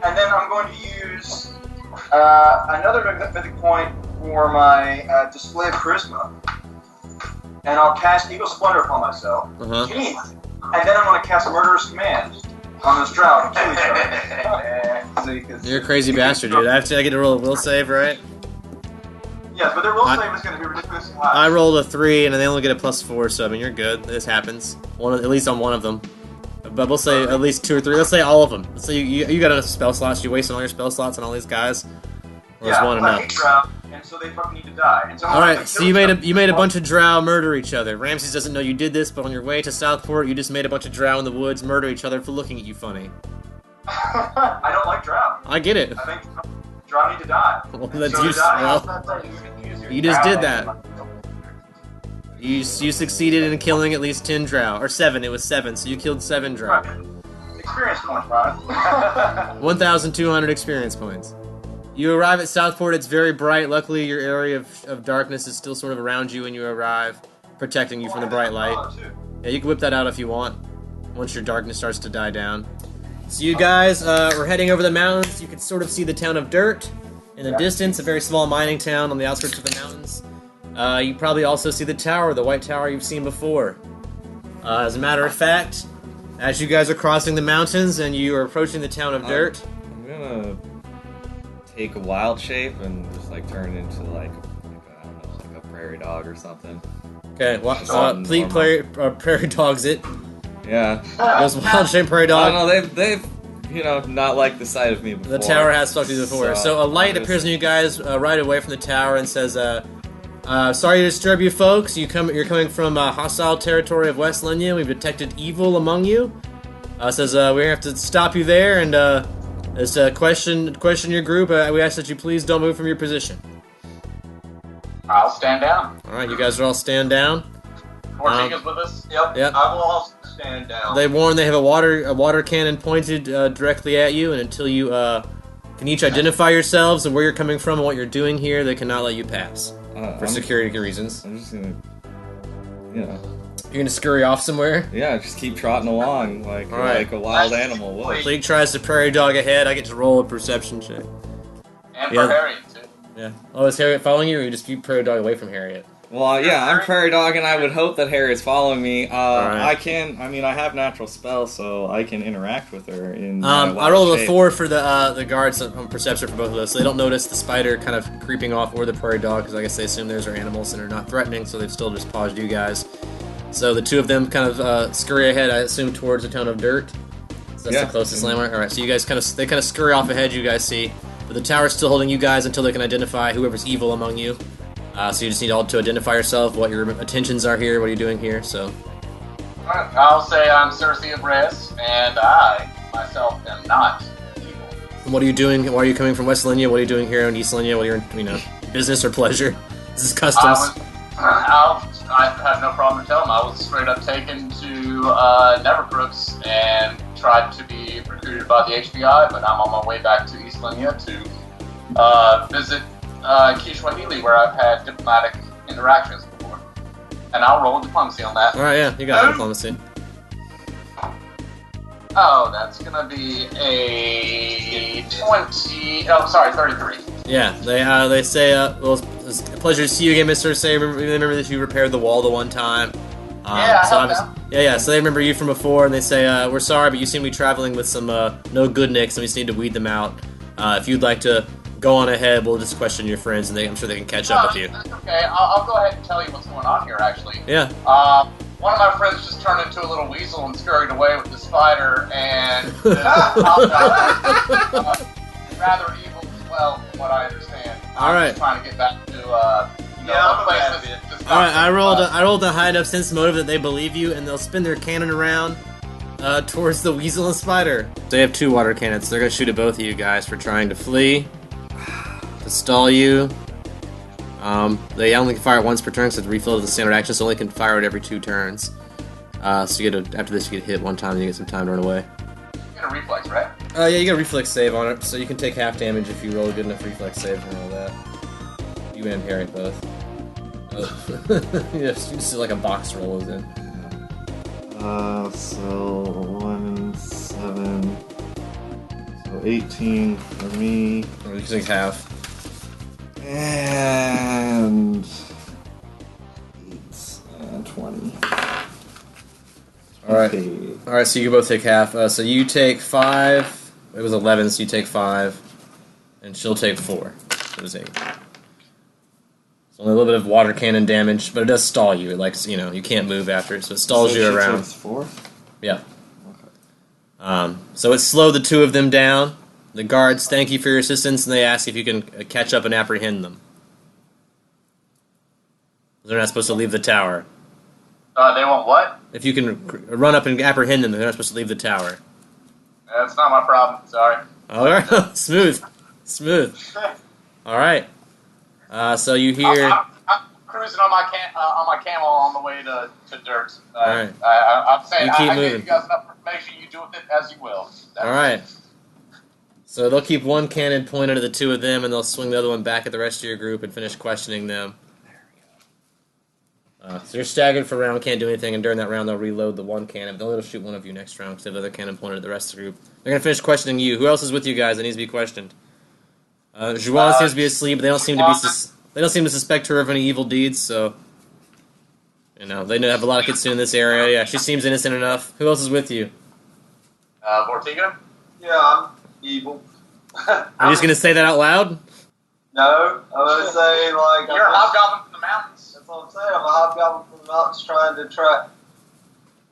And then I'm going to use another mythic point for my display of charisma, and I'll cast Eagle Splendor upon myself. Uh-huh. And then I'm going to cast Murderous Command on this drow to kill each other. You're a crazy bastard, dude. I get to roll a will save, right? Yes, but their will save is going to be ridiculously high. I rolled a 3, and they only get a +4, so I mean, you're good. This happens. At least on one of them. But we'll say at least 2 or 3. Let's say all of them. Let's say you got enough spell slots. You wasting all your spell slots on all these guys. Or is one I enough? hate drow, and so they fucking need to die. And so All right, so you made a bunch of drow murder each other. Ramses doesn't know you did this, but on your way to Southport, you just made a bunch of drow in the woods murder each other for looking at you funny. I don't like drow. I get it. I think drow need to die. Well, And that's so you. to die. Well, you just did that. You succeeded in killing at least 10 drow, or 7. It was 7, so you killed 7 drow. Right. Experience points, Ryan. 1,200 experience points. You arrive at Southport. It's very bright. Luckily, your area of darkness is still sort of around you when you arrive, protecting you from the bright light. Yeah, you can whip that out if you want, once your darkness starts to die down. So you guys, we're heading over the mountains. You can sort of see the town of Dirt in the distance, a very small mining town on the outskirts of the mountains. You probably also see the tower, the white tower you've seen before. As a matter of fact, as you guys are crossing the mountains and you are approaching the town of Dirt... I'm gonna take a wild shape and just like turn into like I don't know, like a prairie dog or something. Okay, please prairie dogs it. Yeah. Those wild shape prairie dog. Oh no, they've not liked the sight of me before. The tower has fucked you before. So a light appears on you guys right away from the tower and says, sorry to disturb you folks. You're coming from hostile territory of West Linya. We've detected evil among you. Says we're gonna have to stop you there and just question your group. We ask that you please don't move from your position. I'll stand down. All right, you guys are all stand down. Ortega's with us. Yep. I will also stand down. They warn they have a water cannon pointed directly at you, and until you can each identify yourselves and where you're coming from and what you're doing here, they cannot let you pass for security reasons. I'm just gonna, You're gonna scurry off somewhere? yeah, just keep trotting along like All right. like a wild animal would. Pleek tries to prairie dog ahead. I get to roll a perception check. And Yeah. for Harriet, too. Yeah. Oh, is Harriet following you, or you just keep prairie dog away from Harriet? Well, yeah, I'm prairie dog, and I would hope that Harriet's following me. Alright. I have natural spells, so I can interact with her in. I rolled a 4 for the guards on perception for both of those, so they don't notice the spider kind of creeping off or the prairie dog, because I guess they assume those are animals and are not threatening, so they've still just paused you guys. So the two of them kind of scurry ahead, I assume, towards the town of Dirt. So that's the closest landmark. All right, so you guys kind of scurry off ahead. You guys see, but the tower's still holding you guys until they can identify whoever's evil among you. So you just need all to identify yourself, what your intentions are here, what are you doing here. So I'll say I'm Cersei of Rez, and I myself am not evil. and what are you doing? Why are you coming from West Linya? What are you doing here in East Linya? What are your business or pleasure? This is customs. I have no problem to tell them. I was straight up taken to Nevercrooks and tried to be recruited by the HBI, but I'm on my way back to East Linya to visit Kishwahili, where I've had diplomatic interactions before. And I'll roll diplomacy on that. Alright, yeah, you got diplomacy. Oh, that's gonna be a 33. Yeah, they say, well, it's a pleasure to see you again, Mr. Say. They remember that you repaired the wall the one time. So they remember you from before, and they say, we're sorry, but you seem to be traveling with some no good nicks, and we just need to weed them out. If you'd like to go on ahead, we'll just question your friends, and I'm sure they can catch up with you. That's okay. I'll go ahead and tell you what's going on here, actually. Yeah. One of my friends just turned into a little weasel and scurried away with the spider, and rather evil as well, from what I understand. All right. I'm just trying to get back to I'm a place a bad that's All right, I rolled a high enough sense motive that they believe you, and they'll spin their cannon around towards the weasel and spider. They have 2 water cannons. They're gonna shoot at both of you guys for trying to flee, to stall you. They only can fire it once per turn, so the refill is the standard action, so only can fire it every 2 turns. So you get after this, you get hit one time, and you get some time to run away. You get a reflex, right? Yeah, you get a reflex save on it, so you can take half damage if you roll a good enough reflex save and all that. You and Harriet both. Yes, you just do like a box roll is in. So 1, 7, so 18 for me, Or you can take half. and 8 and 20. Alright. Okay. Alright, so you can both take half. So you take 5. It was 11, so you take 5. And she'll take 4. So it was 8. It's only a little bit of water cannon damage, but it does stall you. It likes, you can't move after it, so it stalls you around. Takes 4? Yeah. So it slowed the 2 of them down. The guards thank you for your assistance, and they ask if you can catch up and apprehend them. They're not supposed to leave the tower. They want what? If you can run up and apprehend them, they're not supposed to leave the tower. That's not my problem. Sorry. All right, smooth. All right. So you hear. I'm cruising on my camel on the way to Dirt. All right. I'm saying You keep I gave moving. you guys enough information. You do with it as you will. All right. So they'll keep one cannon pointed at the two of them, and they'll swing the other one back at the rest of your group and finish questioning them. So you're staggered for a round, can't do anything, and during that round they'll reload the one cannon. They'll only shoot one of you next round because they have the other cannon pointed at the rest of the group. They're going to finish questioning you. Who else is with you guys that needs to be questioned? Juan seems to be asleep, but they don't seem to suspect her of any evil deeds, so... You know, they have a lot of kitsune in this area. Yeah, she seems innocent enough. Who else is with you? Vortiga? Yeah, I'm evil. Are you just going to say that out loud? No, I'm going to say, like... You're a hobgoblin from the mountains. That's what I'm saying. I'm a hobgoblin from the mountains trying to track...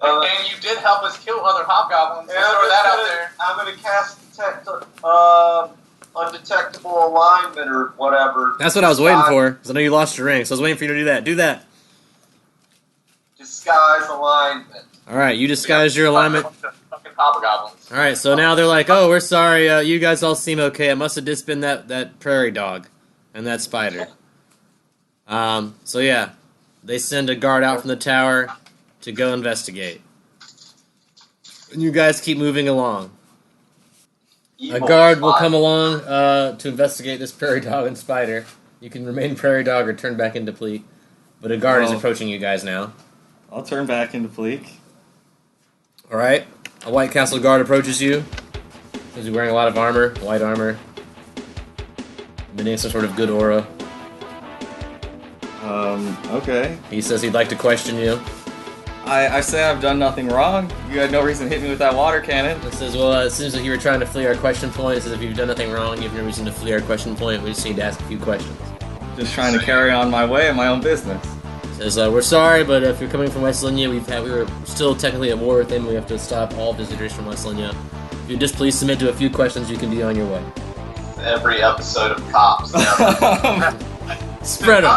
and you did help us kill other hobgoblins. Yeah, Let's throw that out there. I'm going to cast undetectable alignment or whatever. That's what I was waiting for, because I know you lost your ring, so I was waiting for you to do that. Do that. Disguise alignment. Alright, you disguise your alignment. Fucking hobgoblins. Alright, so now they're like, oh, we're sorry, you guys all seem okay. It must have just been that prairie dog and that spider. So yeah, they send a guard out from the tower to go investigate. And you guys keep moving along. A guard will come along to investigate this prairie dog and spider. You can remain prairie dog or turn back into Pleek. But a guard is approaching you guys now. I'll turn back into Pleek. Alright, a White Castle guard approaches you. He's wearing a lot of armor, white armor. Emitting some sort of good aura. Okay. He says he'd like to question you. I say I've done nothing wrong. You had no reason to hit me with that water cannon. He says, well, it seems like you were trying to flee our question point. He says, if you've done nothing wrong, you have no reason to flee our question point. We just need to ask a few questions. Just trying to carry on my way in my own business. Says, we're sorry, but if you're coming from West Linya, we were still technically at war with them. We have to stop all visitors from West Linya. If you'd just please submit to a few questions, you can be on your way. Every episode of Cops. Spread them.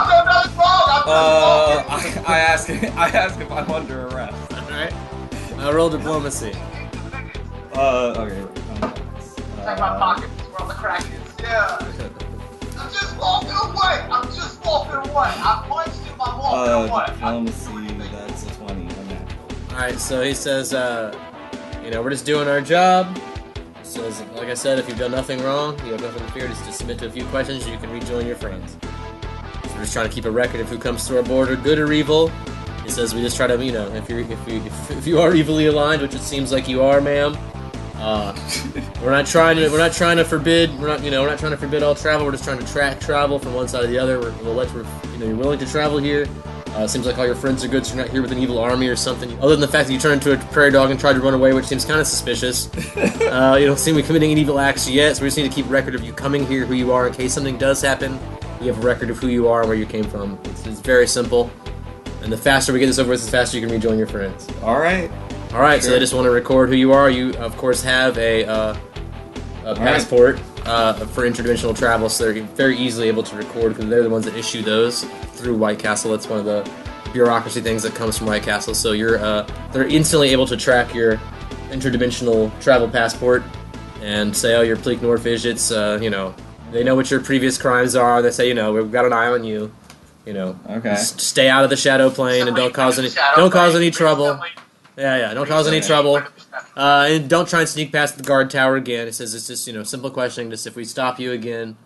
I ask if I'm under arrest. Alright. Roll diplomacy. Okay. Check my pockets. Where all the crack is. Yeah. I'm just walking away. I punched him. I'm walking away. Diplomacy, that's a 20. Unnatural. Alright, so he says, we're just doing our job. He says, like I said, if you've done nothing wrong, you have nothing to fear, just submit to a few questions, you can rejoin your friends. So we're just trying to keep a record of who comes through our border, good or evil. He says we just try to, if you are evilly aligned, which it seems like you are, ma'am. We're not trying to forbid all travel. We're just trying to track travel from one side to the other. You're willing to travel here. Seems like all your friends are good, so you're not here with an evil army or something. Other than the fact that you turned into a prairie dog and tried to run away, which seems kind of suspicious. You don't seem to be committing any evil acts yet, so we just need to keep record of you coming here, who you are, in case something does happen. We have a record of who you are and where you came from. It's very simple. And the faster we get this over with, the faster you can rejoin your friends. Alright. Alright, so they just want to record who you are. You, of course, have a passport for interdimensional travel, so they're very easily able to record, because they're the ones that issue those through White Castle. That's one of the bureaucracy things that comes from White Castle. So they're instantly able to track your interdimensional travel passport and say, oh, you're Pleek Norfish. It's, they know what your previous crimes are. They say, we've got an eye on you. Okay. Stay out of the shadow plane and don't cause any trouble. Yeah, don't cause any trouble. And don't try and sneak past the guard tower again. It says it's just, simple questioning. Just if we stop you again,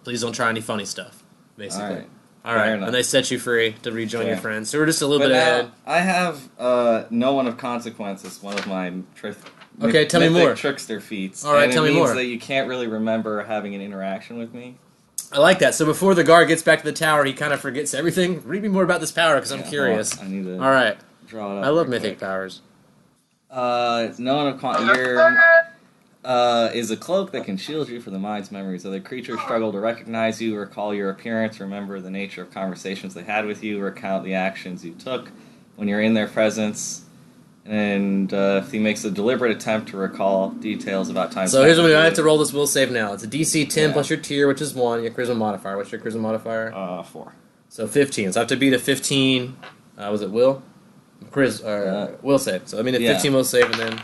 please don't try any funny stuff, basically. All right. And they set you free to rejoin your friends. So we're just a little bit ahead. I have no one of consequence as one of my tell me more. Trickster feats. All right, tell me more. It means that you can't really remember having an interaction with me. I like that. So before the guard gets back to the tower, he kind of forgets everything. Read me more about this power, because I'm curious. I need to All right. Draw it up. I love mythic powers. No one of is a cloak that can shield you from the mind's memories. Other creatures struggle to recognize you, recall your appearance, remember the nature of conversations they had with you, recount the actions you took when you're in their presence, and if he makes a deliberate attempt to recall details about times. So here's what I have to roll this will save now. It's a DC 10 plus your tier, which is 1, your charisma modifier. What's your charisma modifier? 4. So 15. So I have to beat a 15. Was it will? Will save. So I mean, a 15 will save, and then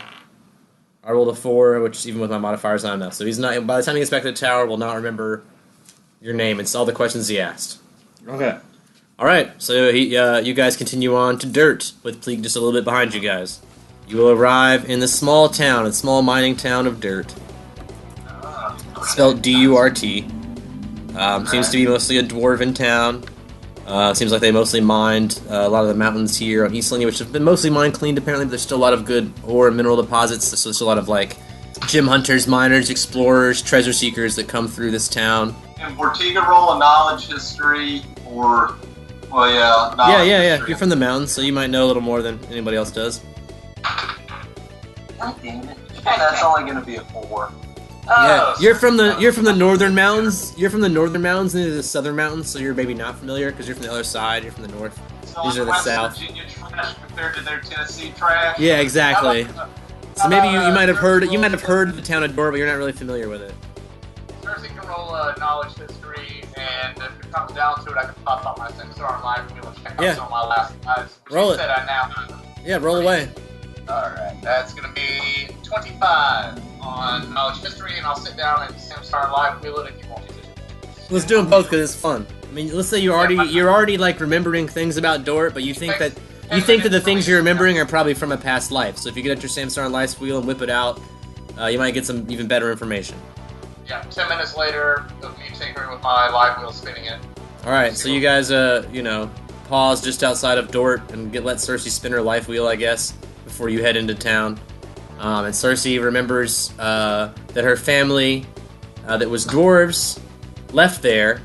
I rolled a 4, which even with my modifier is not enough. So he's not. By the time he gets back to the tower, will not remember your name. It's all the questions he asked. Okay. All right. So you guys continue on to Dirt with Pleek just a little bit behind you guys. You will arrive in the small mining town of Dirt. spelled D-U-R-T. Seems to be mostly a dwarven town. Seems like they mostly mined a lot of the mountains here on Eastlandia, which have been mostly mined cleaned apparently, but there's still a lot of good ore and mineral deposits, so there's a lot of, like, gem hunters, miners, explorers, treasure seekers that come through this town. And Ortega roll a knowledge history, or, well, yeah, knowledge Yeah. history. You're from the mountains, so you might know a little more than anybody else does. God damn it. That's only going to be a 4. Yeah, you're from the northern mountains. You're from the northern mountains, and these are the southern mountains, so you're maybe not familiar because you're from the other side. You're from the north. So These are the West south. Virginia trash compared to their Tennessee trash. Yeah, exactly. So maybe you might have heard of the town of Dor, but you're not really familiar with it. Cersei can roll a knowledge history, and if it comes down to it, I can pop out my sensor on live wheel and check out some of my last guys. Roll it. Said I now have. Yeah, roll away. Alright, that's gonna be 25 on knowledge history, and I'll sit down and Samstar live wheel it if you want to. Let's do them both because it's fun. I mean, let's say you're already like remembering things about Dort, but you think that the things you're remembering are probably from a past life. So if you get at your Samstar Life wheel and whip it out, you might get some even better information. Yeah, 10 minutes later of me tinkering with my live wheel spinning it. All right, so you guys, pause just outside of Dort and let Cersei spin her life wheel, I guess, before you head into town. And Cersei remembers that her family, that was dwarves, left there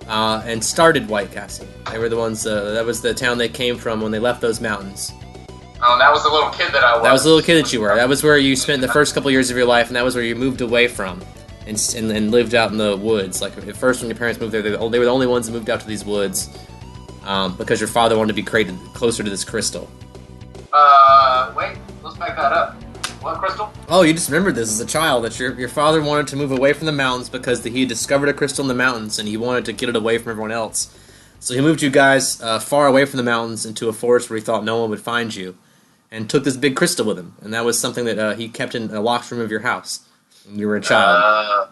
and started White Castle. They were the ones. That was the town they came from when they left those mountains. Oh, that was the little kid that I was. That was the little kid that you were. That was where you spent the first couple years of your life, and that was where you moved away from, and lived out in the woods. Like at first, when your parents moved there, they were the only ones that moved out to these woods, because your father wanted to be created closer to this crystal. Wait, let's back that up. What crystal? Oh, you just remembered this as a child, that your father wanted to move away from the mountains because he had discovered a crystal in the mountains, and he wanted to get it away from everyone else. So he moved you guys far away from the mountains into a forest where he thought no one would find you, and took this big crystal with him. And that was something that he kept in a locked room of your house when you were a child.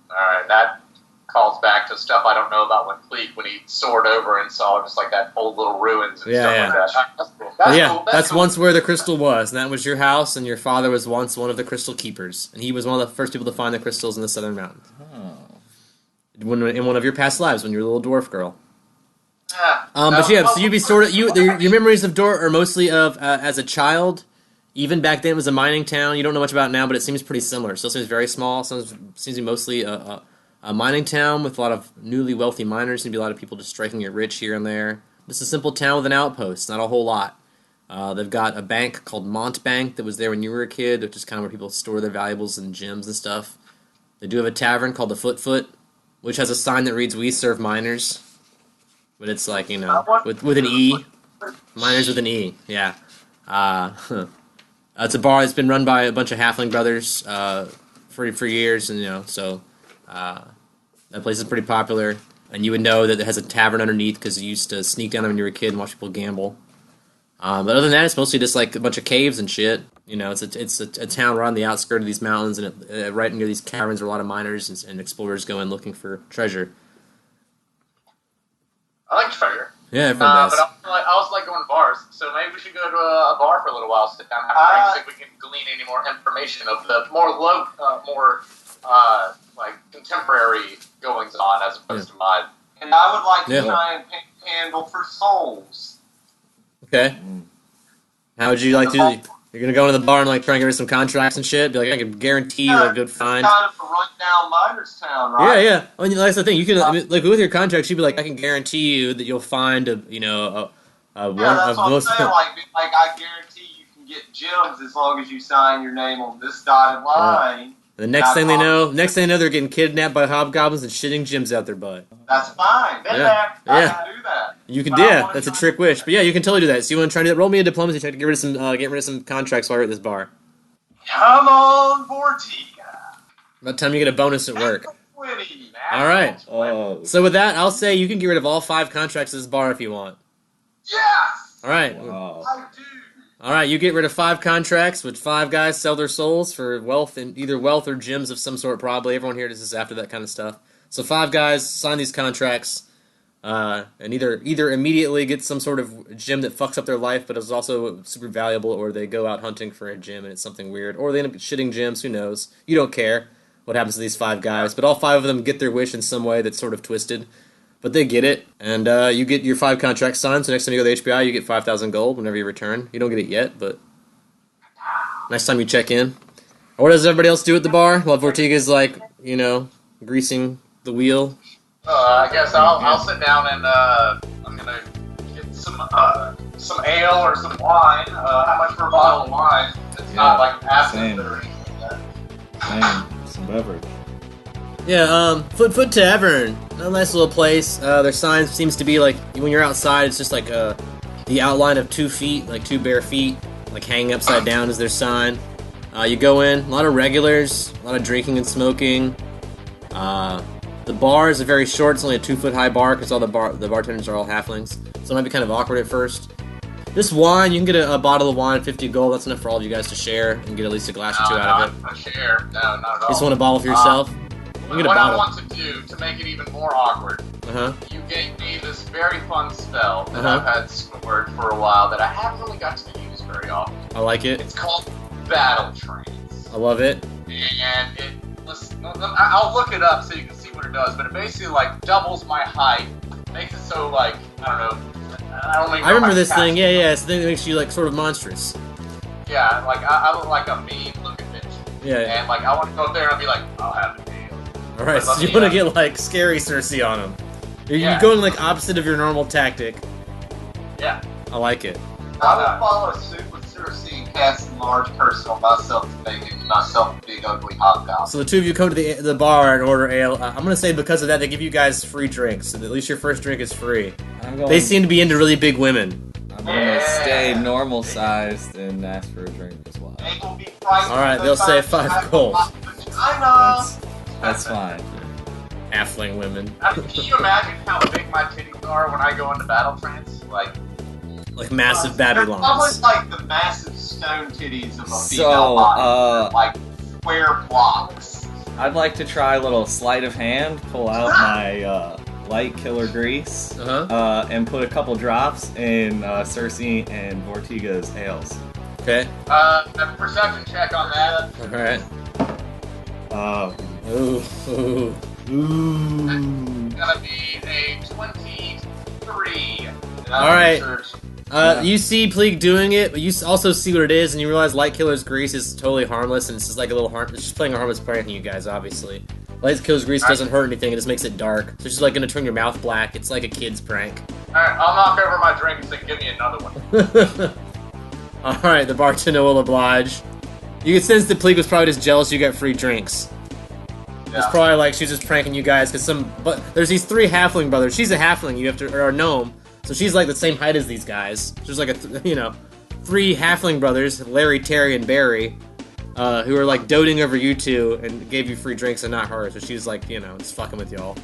Alright, that calls back to stuff I don't know about when he soared over and saw just like that old little ruins and stuff like that. That's cool. That's cool. once where the crystal was, and that was your house, and your father was once one of the crystal keepers, and he was one of the first people to find the crystals in the southern mountains. In one of your past lives, when you were a little dwarf girl. So you'd be your memories of Dort are mostly of as a child. Even back then, it was a mining town. You don't know much about it now, but it seems pretty similar. It still seems very small. Seems to be mostly a mining town with a lot of newly wealthy miners. There'd be a lot of people just striking it rich here and there. Just a simple town with an outpost, not a whole lot. They've got a bank called Mont Bank that was there when you were a kid, which is kind of where people store their valuables and gems and stuff. They do have a tavern called the Foot, which has a sign that reads, "We serve miners." But it's like, with an E. Miners with an E, yeah. It's a bar that's been run by a bunch of halfling brothers for years, and so that place is pretty popular. And you would know that it has a tavern underneath because you used to sneak down there when you were a kid and watch people gamble. But other than that, it's mostly just like a bunch of caves and shit. It's a town right on the outskirts of these mountains, and right near these caverns where a lot of miners and explorers go in looking for treasure. I like treasure. Yeah, everyone does. But I also like going to bars, so maybe we should go to a bar for a little while, sit down, have a drink, see if we can glean any more information of the more contemporary goings on as opposed to mine. And I would like to try and handle for souls. Okay. How would you like to? You're gonna go into the bar and try and get rid of some contracts and shit. Be like, I can guarantee you a good find. It's kind of a rundown miners town, right? Yeah. I mean, that's the thing. You can with your contracts, you'd be like, I can guarantee you that you'll find that's what I'm saying. Like I guarantee you can get gems as long as you sign your name on this dotted line. The next thing they know, they're getting kidnapped by hobgoblins and shitting gems out their butt. That's fine. I can do that. You can, that's a trick wish. But yeah, you can totally do that. So you want to try to do that? Roll me a diplomacy check to get rid of some contracts while you're at this bar. Come on, Vortiga. About time you get a bonus at work. 20. All right. Oh. So with that, I'll say you can get rid of all 5 contracts at this bar if you want. Yes! All right. Wow. I do. All right, you get rid of 5 contracts, with 5 guys sell their souls for wealth, and either wealth or gems of some sort, probably. Everyone here is after that kind of stuff. So 5 guys sign these contracts, and either immediately get some sort of gem that fucks up their life, but is also super valuable, or they go out hunting for a gem and it's something weird, or they end up shitting gems, who knows. You don't care. what happens to these 5 guys. But all 5 of them get their wish in some way that's sort of twisted. But they get it, and you get your 5 contracts signed, so next time you go to the HBI, you get 5,000 gold whenever you return. You don't get it yet, but next time you check in. What does everybody else do at the bar? While Vortiga's, like, greasing the wheel? I guess I'll sit down and I'm gonna get some ale or some wine. How much for a bottle of wine? It's not like acid or anything like that. Some beverage. Yeah, Foot Tavern. A nice little place. Their sign seems to be like, when you're outside, it's just like the outline of 2 feet, like 2 bare feet, like hanging upside down is their sign. You go in, a lot of regulars, a lot of drinking and smoking. The bar is very short, it's only a 2-foot high bar because all the bartenders are all halflings, so it might be kind of awkward at first. This wine, you can get a bottle of wine, 50 gold, that's enough for all of you guys to share, and get at least a glass or 2 out of it. A share? No, not at all. You just want a bottle for yourself? You get a what bottle. I want to do, to make it even more awkward, you gave me this very fun spell that I've had stored for a while that I haven't really got to use very often. I like it. It's called Battle Trance. I love it. And I'll look it up so you can see what it does, but it basically, like, doubles my height, makes it so, like, I don't know, I remember this thing, yeah, it's the thing that makes you, like, sort of monstrous. Yeah, like, I look like a mean-looking bitch. Yeah. And, like, I want to go up there and be like, I'll have the deal. Alright, so you want to get, like, scary Cersei on him. You're going, like, opposite of your normal tactic. Yeah. I like it. I will follow suit with Cersei and cast a large curse on myself to make myself a big ugly hobgoblin. So the 2 of you come to the bar and order ale. I'm going to say because of that, they give you guys free drinks. So at least your first drink is free. They seem to be into really big women. I'm going to stay normal sized and ask for a drink as well. Alright, they'll say 5 gold. That's fine. Halfling women. Can you imagine how big my titties are when I go into battle trance? Like massive Babylons. Almost like the massive stone titties of a So, female body. Like square blocks. I'd like to try a little sleight of hand, pull out my light killer grease, and put a couple drops in Cersei and Vortiga's ales. Okay. A perception check on that. Alright. Ooh. It's gonna be a 23. Alright. You see Pleak doing it, but you also see what it is, and you realize Light Killer's Grease is totally harmless, and it's just like a little it's just playing a harmless prank on you guys, obviously. Light Killer's Grease doesn't hurt anything, it just makes it dark. So it's just like gonna turn your mouth black. It's like a kid's prank. Alright, I'll knock over my drink and say, give me another one. Alright, the bartender will oblige. You can sense that Pleak was probably just jealous you got free drinks. It's probably like she's just pranking you guys because but there's these 3 halfling brothers. She's a halfling, or a gnome, so she's like the same height as these guys. There's like 3 halfling brothers, Larry, Terry, and Barry, who are like doting over you 2 and gave you free drinks and not her. So she's like, just fucking with y'all.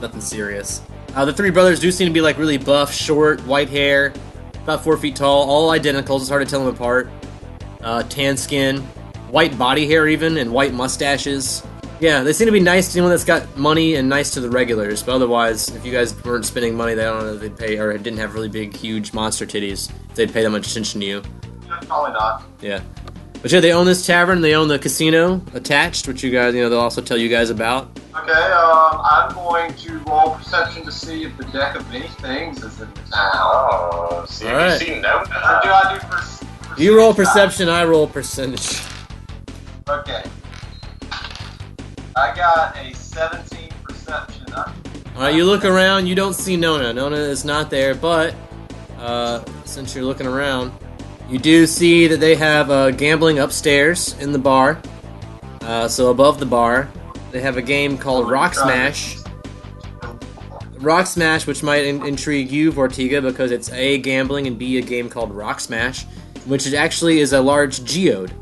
Nothing serious. The 3 brothers do seem to be like really buff, short, white hair, about 4 feet tall, all identicals. It's hard to tell them apart. Tan skin, white body hair even, and white mustaches. Yeah, they seem to be nice to anyone that's got money and nice to the regulars, but otherwise, if you guys weren't spending money, I don't know if they'd pay, or didn't have really big, huge monster titties, if they'd pay that much attention to you. Probably not. Yeah. But yeah, they own this tavern, they own the casino attached, which you guys, they'll also tell you guys about. Okay, I'm going to roll perception to see if the deck of many things is in the town. Oh, see if Alright. you see no. Or do I do percentage? You roll perception, I roll percentage. Okay. I got a 17 perception. Alright, you look around, you don't see Nona. Nona is not there, but since you're looking around, you do see that they have gambling upstairs in the bar. So above the bar, they have a game called Rock Smash. Rock Smash, which might intrigue you, Vortiga, because it's A, gambling, and B, a game called Rock Smash, which actually is a large geode.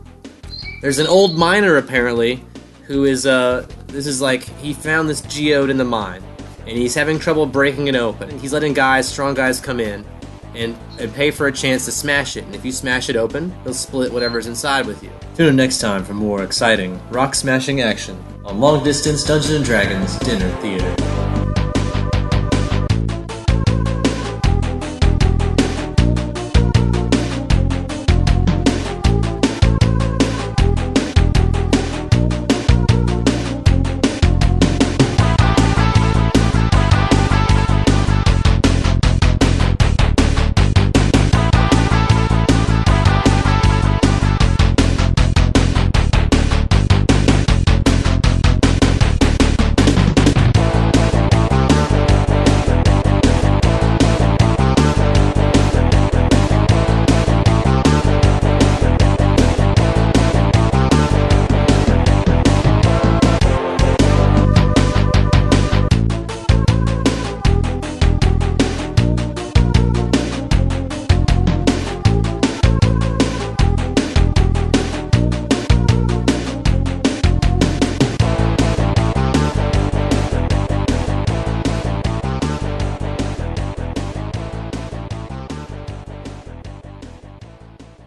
There's an old miner, apparently, who is, he found this geode in the mine, and he's having trouble breaking it open. He's letting strong guys come in and pay for a chance to smash it, and if you smash it open, he'll split whatever's inside with you. Tune in next time for more exciting rock-smashing action on Long Distance Dungeons & Dragons Dinner Theater.